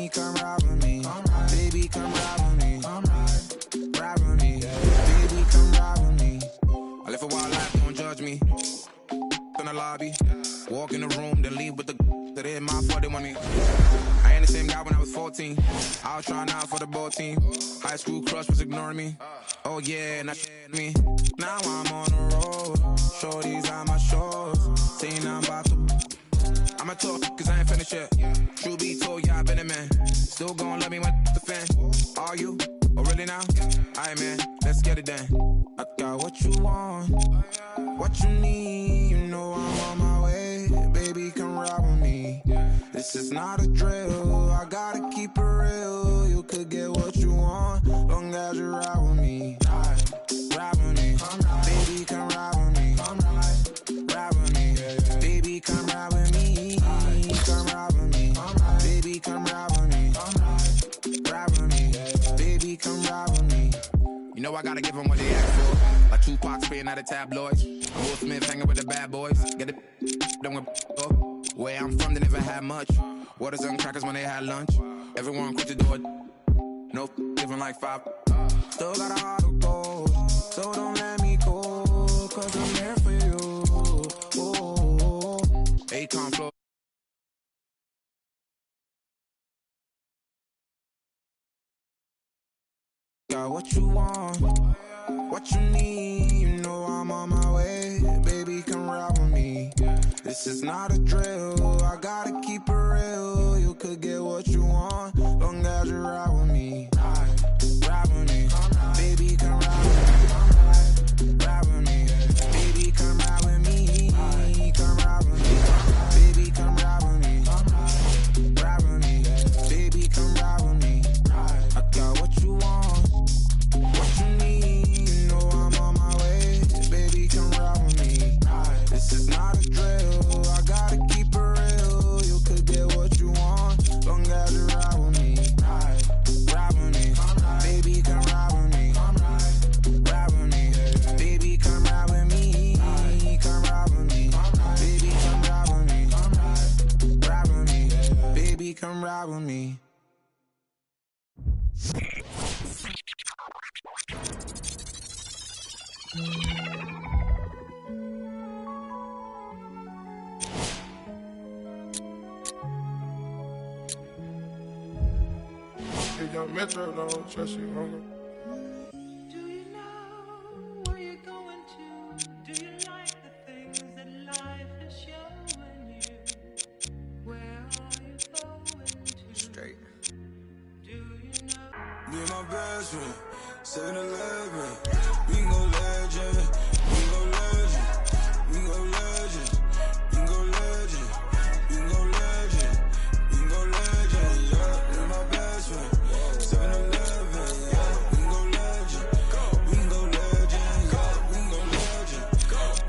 Come ride with me, baby, come ride with me. Ride with me, baby, come ride with me. I live a wild life, don't judge me. In the lobby, walk in the room, then leave with the that in my 40 want me. I ain't the same guy when I was 14. I was trying out for the ball team. High school crush was ignoring me. Oh yeah, not me. Now I'm on the road. Shorties on my shows. Saying I'm about to. I'ma talk cause I ain't finished yet. True be told, yeah, I been a man. Still gon' love me when the fan. Are you? Oh really now? Aight man, let's get it then. I got what you want, what you need. You know I'm on my way. Baby, come ride with me. This is not a drill. I gotta keep it real. You could get what you want, long as you ride with me. Ride with me, baby, come ride with me. Ride with me, baby, come ride with me. Come ride with me, baby, come ride with me. Ride with me, baby, come ride with me. You know I gotta give them what they ask for. Like Tupac spitting out the tabloids. Will Smith hanging with the bad boys. Get it, done with where I'm from, they never had much. Waters on crackers when they had lunch. Everyone quick to do it. No, living like 5. Still got a heart of gold. So don't let me go, cause I'm here for you. Oh, Akon flow. Got what you want, what you need. You know I'm on my way. Baby, come ride with me. This is not a drill. I gotta keep it real. You could get what you want, long as you ride with me. Ride with me, baby, come ride with me. Ride with me, baby, come ride with me. Come ride with me, baby, come ride with me. Ride with me, baby, come ride with me. I got what you want, what you need. You know I'm on my way. Baby, come ride with me. This is not a drill. I gotta keep it real. You could get what you want, long as you ride with me. Ride with me, baby, come ride with me. Ride with me, baby, come ride with me. Come ride with me, baby, come ride with me. Ride with me, baby, come ride with me. If young Metro don't trust you, hunger. Do you know best friend. 7-Eleven. We can go legend. We can go legend. We can go legend. We can go legend. We can go legend. We can go legend. Yeah, you're my best friend. 7-Eleven. Yeah, we can go legend. We can go legend. Yeah, we can go legend.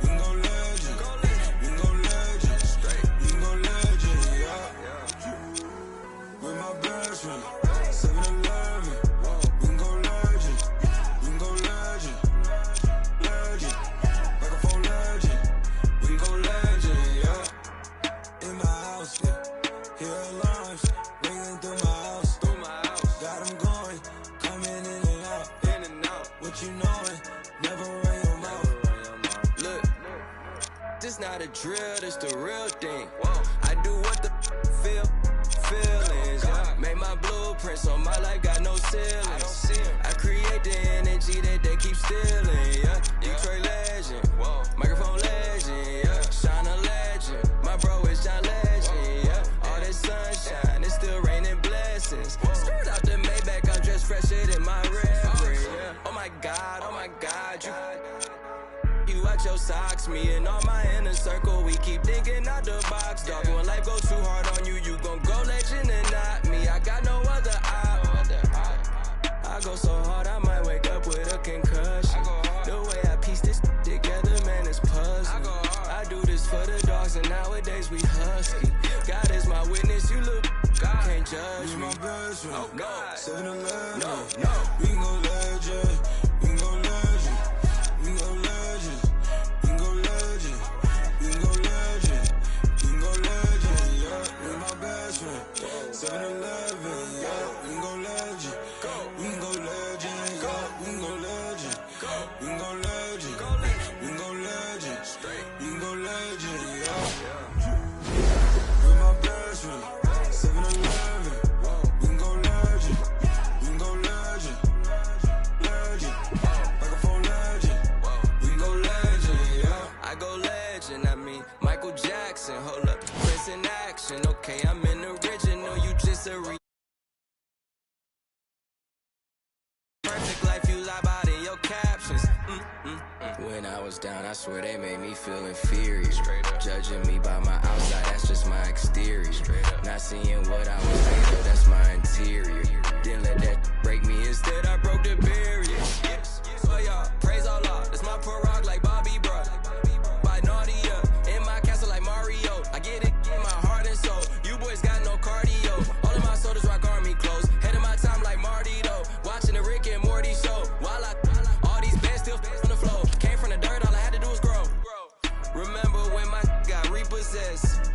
We can go legend. We can go legend. We can go legend. Yeah, with my best friend. 7-Eleven. We can go legend. We can go legend. Legend. Like a phone legend. We can go legend. Yeah. In my house. Yeah. Hear alarms ringing through my house. Got them going, coming in and out. What you knowin'? Never run your mouth. Look, this not a drill, this the real thing. I do what the feelings. Make my blueprints on my life, got no ceilings. I create the energy that they keep stealing. Yeah, Detroit legend, microphone legend. Yeah, shine a legend. My bro is John Legend. Yeah, all this sunshine, it's still raining blessings. Skirt out the Maybach, I'm dressed fresher than my Reverie. Yeah. Oh my God, you out your socks, me and all my inner circle, we keep thinking out the box. Dog, when life goes too hard on you, you gon' go legend and not me. I got no other eye. I go so hard, I might wake up with a concussion. The way I piece this together, man, it's puzzling. I do this for the dogs, and nowadays we husky. God is my witness, you look, can't judge me. My best friend. Oh God. 7-Eleven. No. We can go legend. We can go legend. We can go legend. We can go legend. We can go legend. We can go legend. Yeah, with my best friend. 7-Eleven. Yeah, we can go legend. We can go legend. Yeah, we can go legend. We can go legend. We can go legend. We can go legend. Yeah. With my best friend. 7-Eleven. We can go legend. We can go legend. Legend. Like a phone legend. We can go legend. Yeah. I go legend, I mean Michael Jackson. Hold up, Prince in action. Okay, I'm in original, you just a perfect life, you lie about in your captions. When I was down, I swear they made me feel inferior. Judging me by my outside, that's just my exterior. Not seeing what I was made of, that's my interior. Didn't let that break me, instead I broke the barrier. So y'all, praise Allah, that's my parag like Bobby Bro. By Nadia, in my castle like Mario. I get it in my heart and soul. You boys got no cardio. All of my soldiers rock army clothes. Head of my time like Marty though. Watching the Rick and Morty show. While all these bands still on the floor. Came from the dirt, all I had to do was grow. Remember when my got repossessed?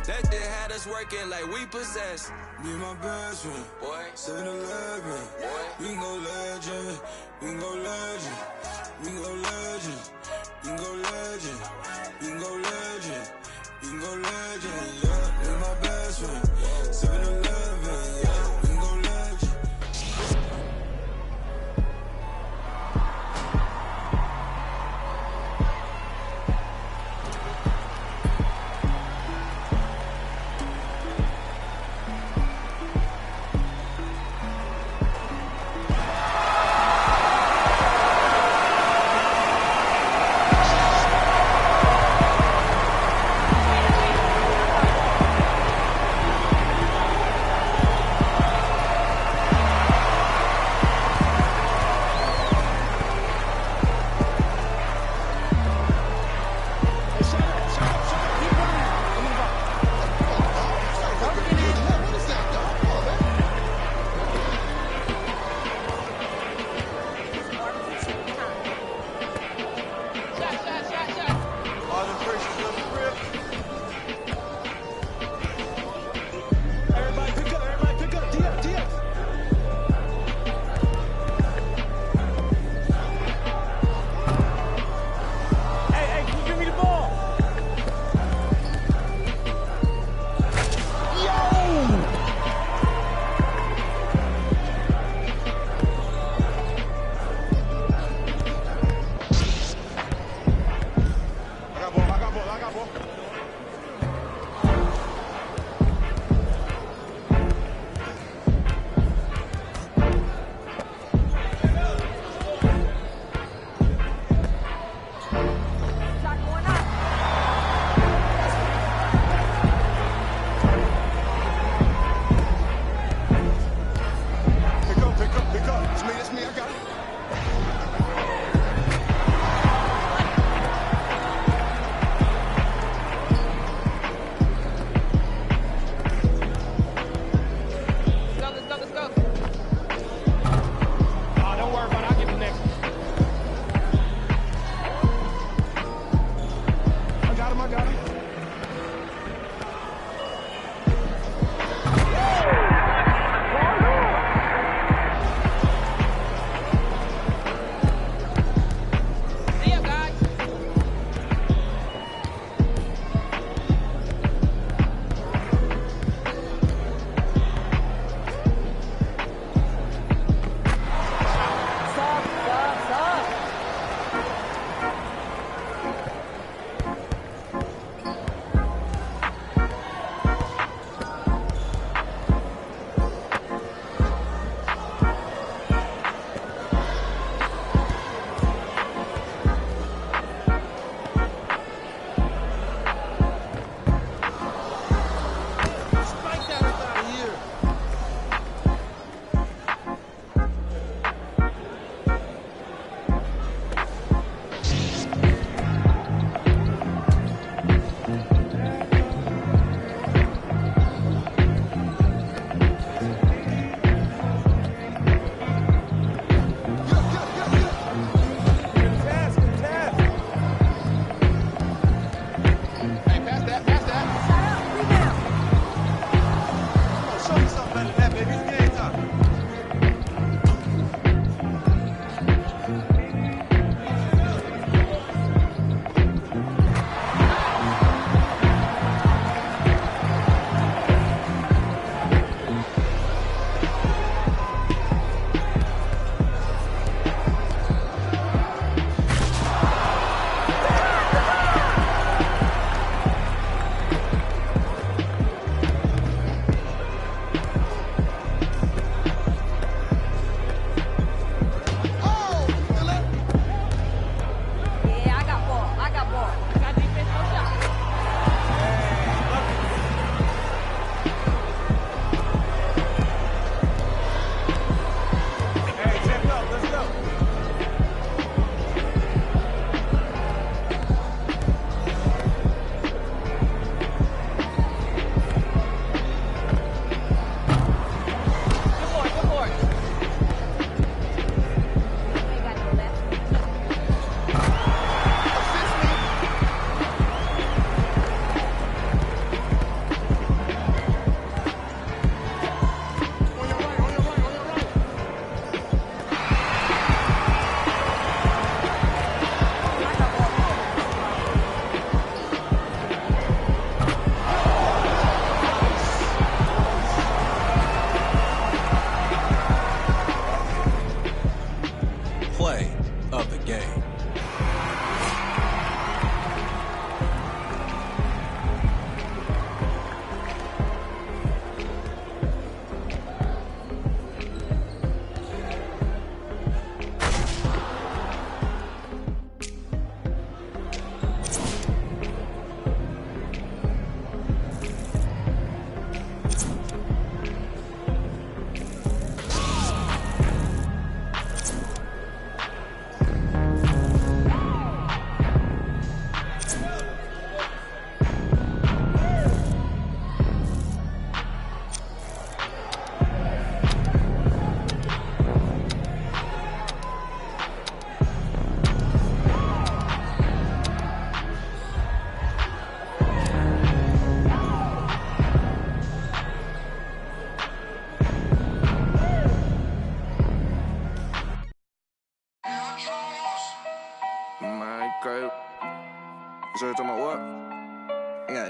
That day had us working like we possessed. Be my best friend. Boy. 7-Eleven. We can go legend. We can go legend. We can go legend. We can go legend. We can go legend. We can go legend. Yeah, be my best friend. 7-Eleven. Yeah, we can go legend.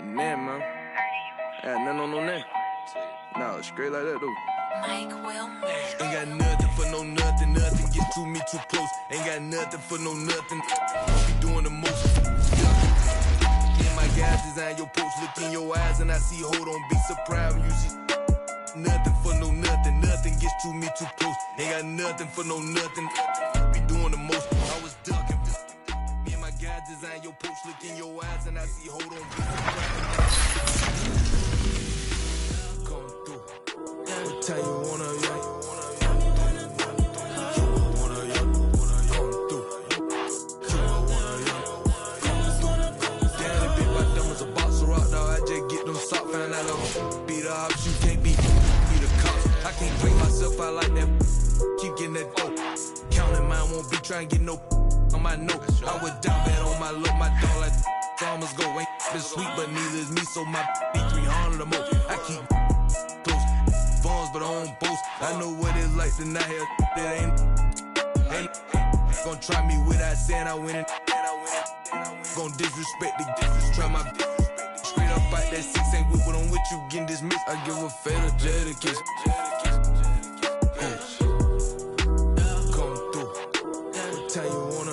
nothing there, man. I got nothing on no name. Nah, straight like that, though. Ain't got nothing for no nothing, nothing gets to me too close. Ain't got nothing for no nothing, be doing the most. Yeah, my guys design your post, look in your eyes and I see, hold on, be surprised when you see. Nothing for no nothing, nothing gets to me too close. Ain't got nothing for no nothing, be doing the most. I was ducking. Me and my guys design your post, look in your eyes and I see, hold on, be surprised. Tell you wanna, found out I'm beat the ops, you can't be the cops. I can't break myself out like that. Keep getting that dope. Counting mine, won't be trying to get no on my note. I would down bad on my look, my dog like farmers go. Ain't been sweet, but neither is me, so my be 300 or more. I keep close funds, but I don't boast. I know what it's like to not have that ain't gonna try me without saying I win it. Gonna disrespect the try my straight up fight that 6 ain't with what I'm with you getting dismissed. I give a fatal Jadakiss. Come through. Tell you wanna,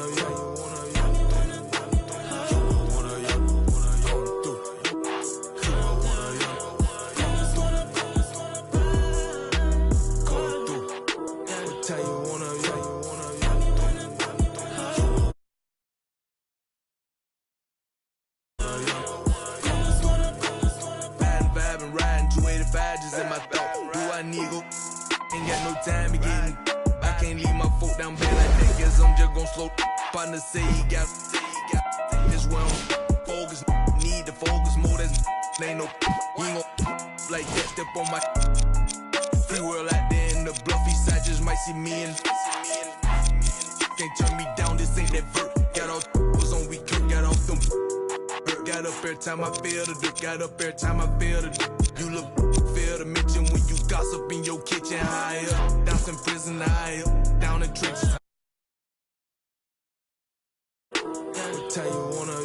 in my thought, do I need go? Ain't got no time to get. I can't leave my foot down bad like that. Guess I'm just gon' slow. Partner say he got this one focus. Need to focus more. That's ain't no. He ain't gon' like that. Step on my free world out there in the bluffy side. Just might see me and can't turn me down. This ain't that vert. Got all was on weak. Got off them. Got up every time I feel the dirt. Got up every time I feel the dirt. You look fair to mention when you gossip in your kitchen. High up, down in prison, high up, down in trenches. Tell you wanna,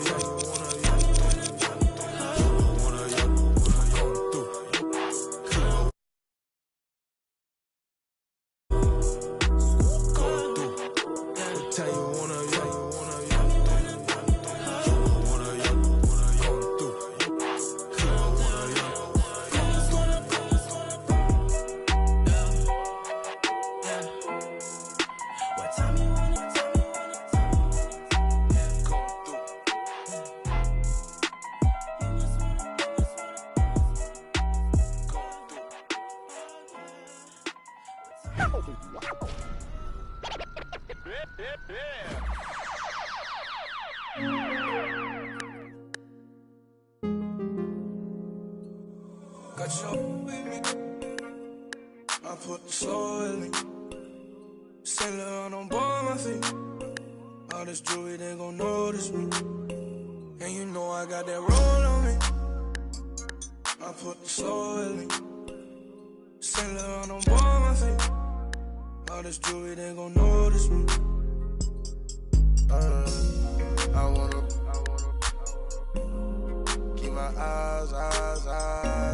got your with me. I put the soul in me. Sailor on board my feet. All this jewelry, they gon' notice me. And you know I got that roll on me. I put the soul in me. Sailor on board my feet. All this jewelry, they gon' notice me. I wanna keep my eyes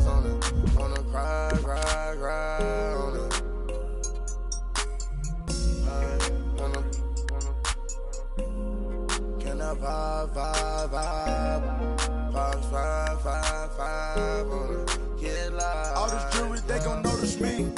on it. Wanna cry on it. Wanna can I vibe on it. Get live. All this jewelry, they gon' notice me.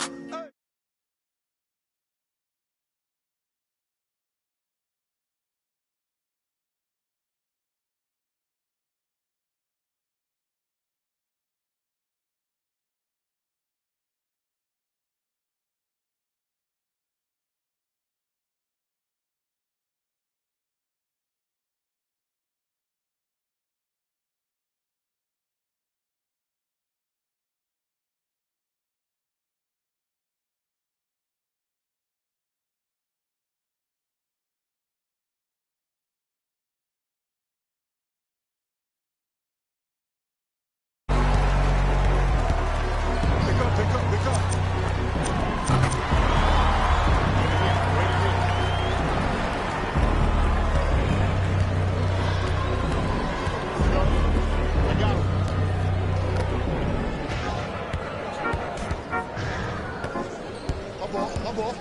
my ball.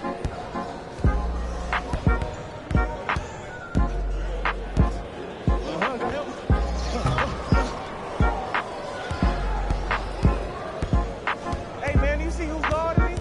Hey, man, you see who's guarding me?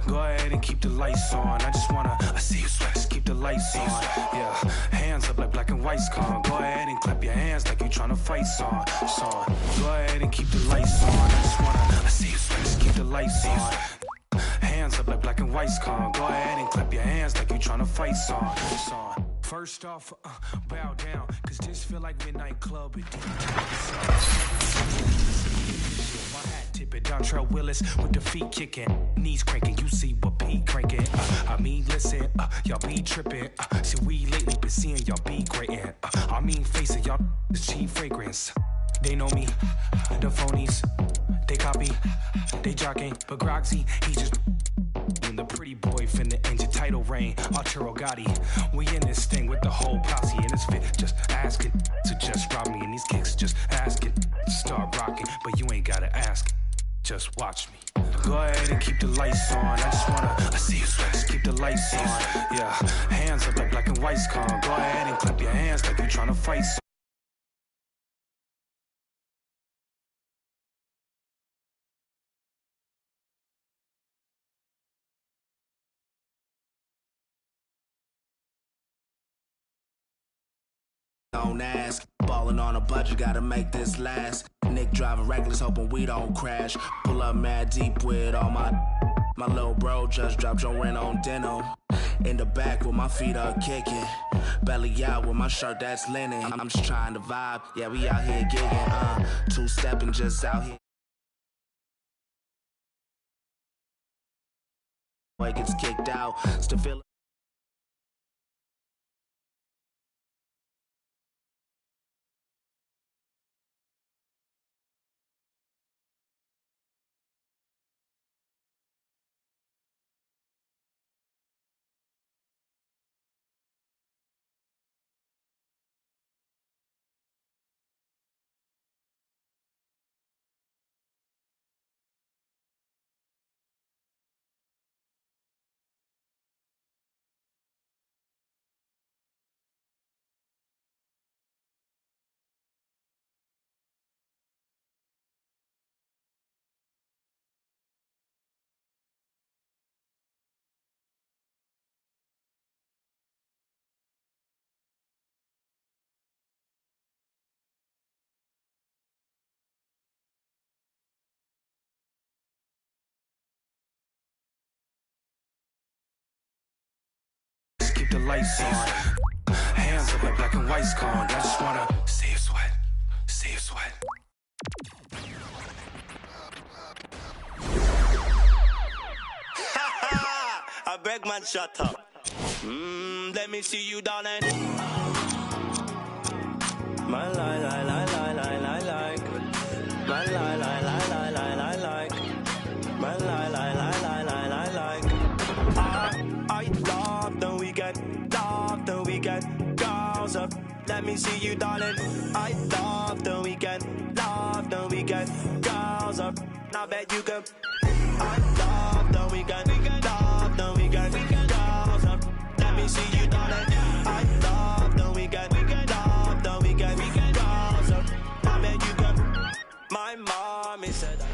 Go ahead and keep the lights on. I see you sweat, just keep the lights on. Yeah, hands up like black and white's gone. Go ahead and clap your hands like you tryna fight song. Go ahead and keep the lights on. I see you sweat, just keep the lights on. Hands up like black and white's gone. Go ahead and clap your hands like you tryna fight song. First off, bow down, cause this feel like midnight club. My hat tipping, Dontrell Willis with the feet kicking, knees cranking. You see what Pete cranking. I mean, listen, y'all be tripping. See, we lately been seeing y'all be grating. I mean, face it, y'all is cheap fragrance. They know me, the phonies. They copy, they jocking, but Groxy, he just. And the pretty boy finna end your title reign. Arturo Gotti, we in this thing with the whole posse in his fit. Just asking to just drop ahead and keep the lights on. I just wanna see you sweat, just keep the lights on. Yeah, hands up like black and white's con. Go ahead and clap your hands like you tryna fight. Don't ask, ballin' on a budget, gotta make this last. Nick driving reckless, hoping we don't crash. Pull up mad deep with all my little bro just dropped your rent on denim. In the back with my feet up kicking, belly out with my shirt that's linen. I'm just trying to vibe, yeah, we out here gigging, two-stepping just out here. Boy gets kicked out, still feel. Keep the lights on. Hands up like black and white's con. I just wanna see you sweat. See you sweat. I beg man, shut up. Let me see you, darling. My lie, lie, lie, lie, lie, lie, like. My lie, lie, lie, lie, lie, lie, like. My lie, lie, lie, lie, lie, lie, like. I love the weekend, girls up. Let me see you, darling. I love the weekend, girls up. Now bet you can. I love the weekend, girls up. Let me see you, darling. I love the weekend, girls up. Now bet you can. My mommy said I.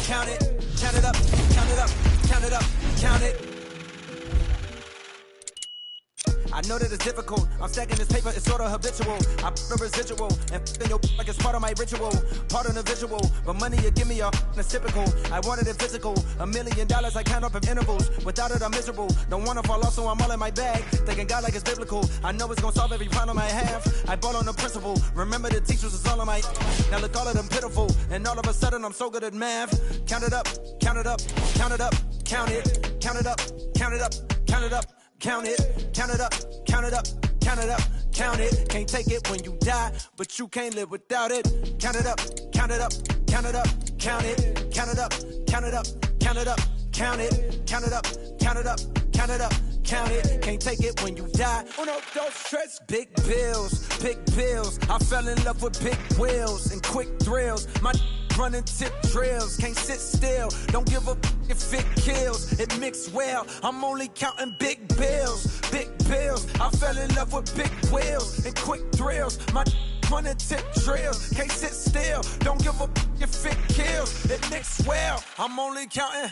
count it up, count it up, count it up, count it. I know that it's difficult. I'm stacking this paper, it's sort of habitual. I put a residual and f***ing your like it's part of my ritual, part of the visual. But money you give me it's typical. I wanted it physical. $1 million I count up in intervals. Without it I'm miserable. Don't wanna fall off, so I'm all in my bag. Thinking God like it's biblical. I know it's gonna solve every problem I have. I ball on the principle. Remember the teachers was all on my. Now look, all of them pitiful. And all of a sudden I'm so good at math. Count it up, count it up, count it up, count it, count it up, count it up, count it up. Count it, count it up, count it up, count it up, count it. Can't take it when you die, but you can't live without it. Count it up, count it up, count it up, count it, count it up, count it up, count it up, count it, count it up, count it up, count it up, count it. Can't take it when you die. Uno, dos, tres. Big bills, big bills. I fell in love with big wheels and quick thrills. My running tip drills, can't sit still. Don't give up if it kills. It mixed well. I'm only counting big bills, big bills. I fell in love with big wheels and quick thrills. My running tip drills, can't sit still. Don't give up if it kills. It mixed well. I'm only counting.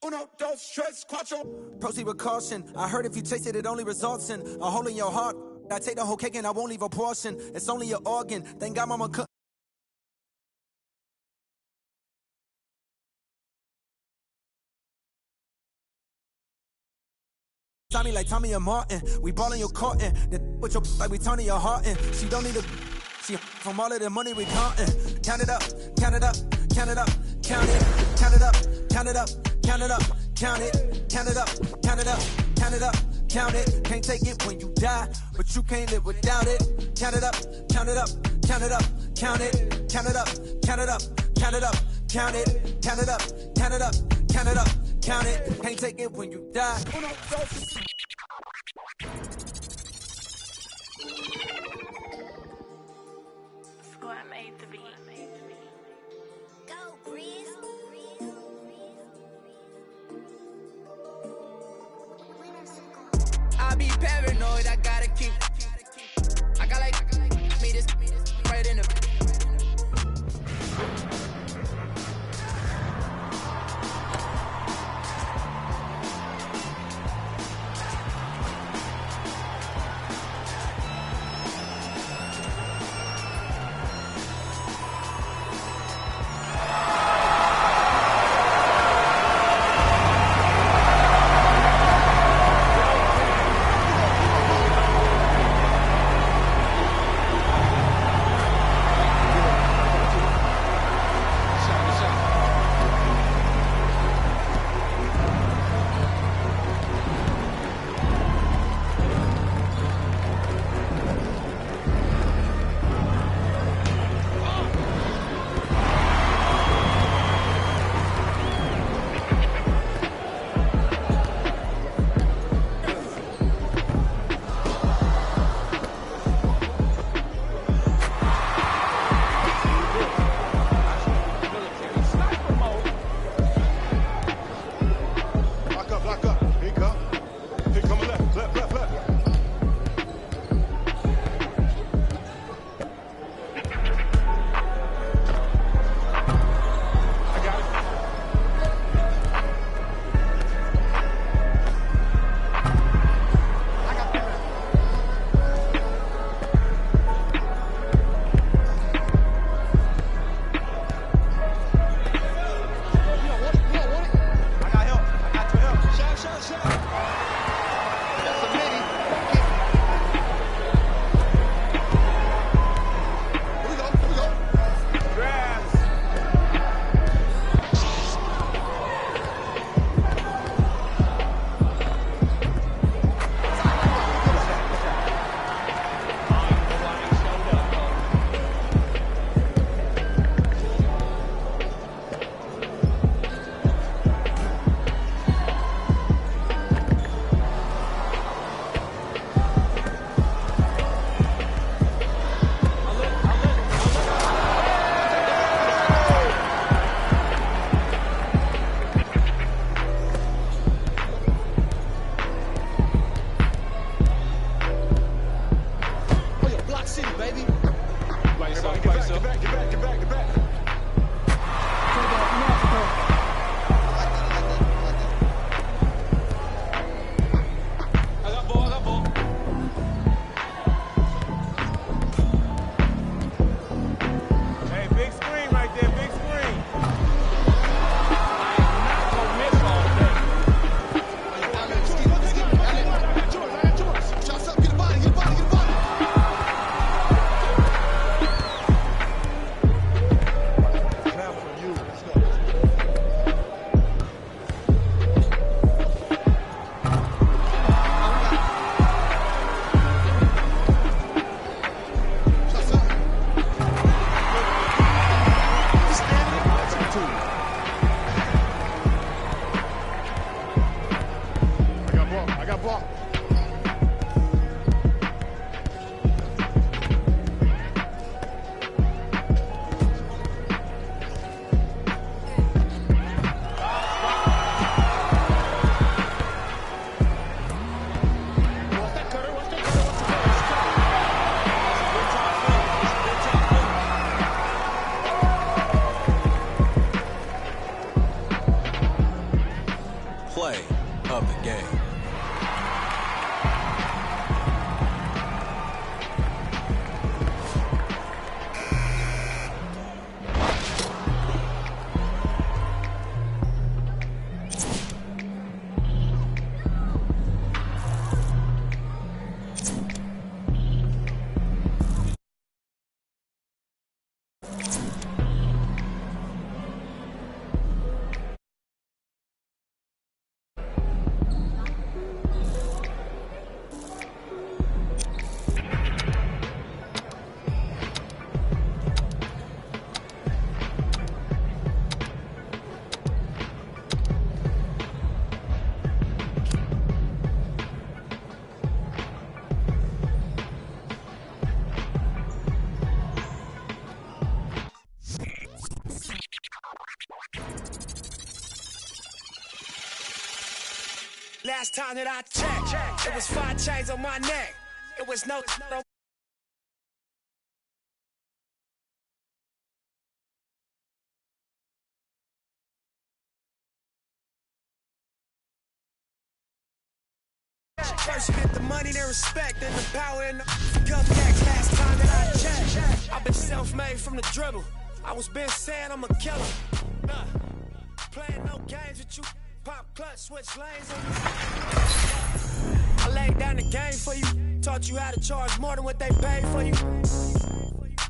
Uno, dos, tres, cuatro. Proceed with caution. I heard if you taste it, it only results in a hole in your heart. I take the whole cake and I won't leave a portion. It's only your organ. Thank God mama cook. Tommy like Tommy and Martin. We ballin' your carton. With your like we turning your heart in. She don't need a. She from all of the money we countin'. Count it up, count it up, count it up, count it, count it up, count it up. Count it up, count it, count it up, count it up, count it up, count it. Can't take it when you die, but you can't live without it. Count it up, count it up, count it up, count it, count it up, count it up, count it up, count it, count it up, count it up, count it up, count it. Can't take it when you die. Score made to be. Go, Breeze. I be paranoid, I gotta keep. I got like me this right in the. yourself. Get back. I got ball. Hey, big screen right there, big screen. I am not gonna miss all day. I got yours. Shots up, get the body. Now for you, let's go. I got ball. Play of the game. Last time that I checked, it was 5 chains on my neck. It was no. First you get the money, then respect, then the power and the cupcakes. Last time that I checked, I've been self-made from the dribble. I was been saying I'm a killer. Playing no games with you. Pop clutch, switch lanes on you. I laid down the game for you. Taught you how to charge more than what they paid for you.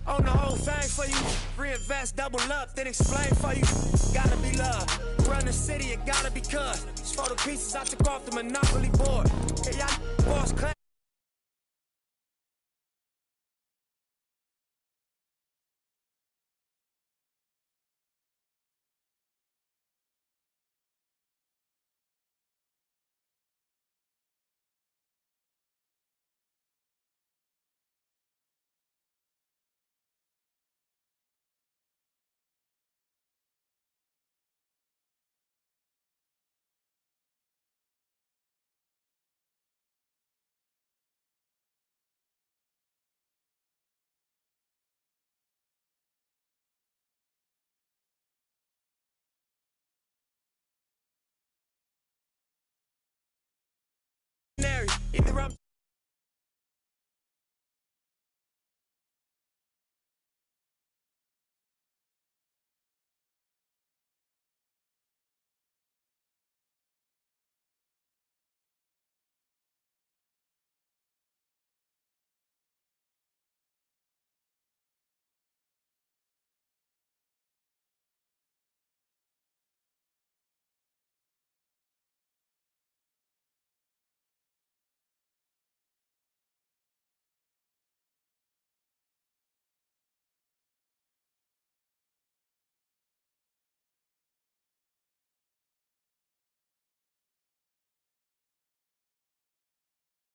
Own the whole thing for you. Reinvest, double up, then explain for you. Gotta be love. Run the city, it gotta be cuz. It's for the pieces I took off the Monopoly board. Hey, y'all boss class. Either I'm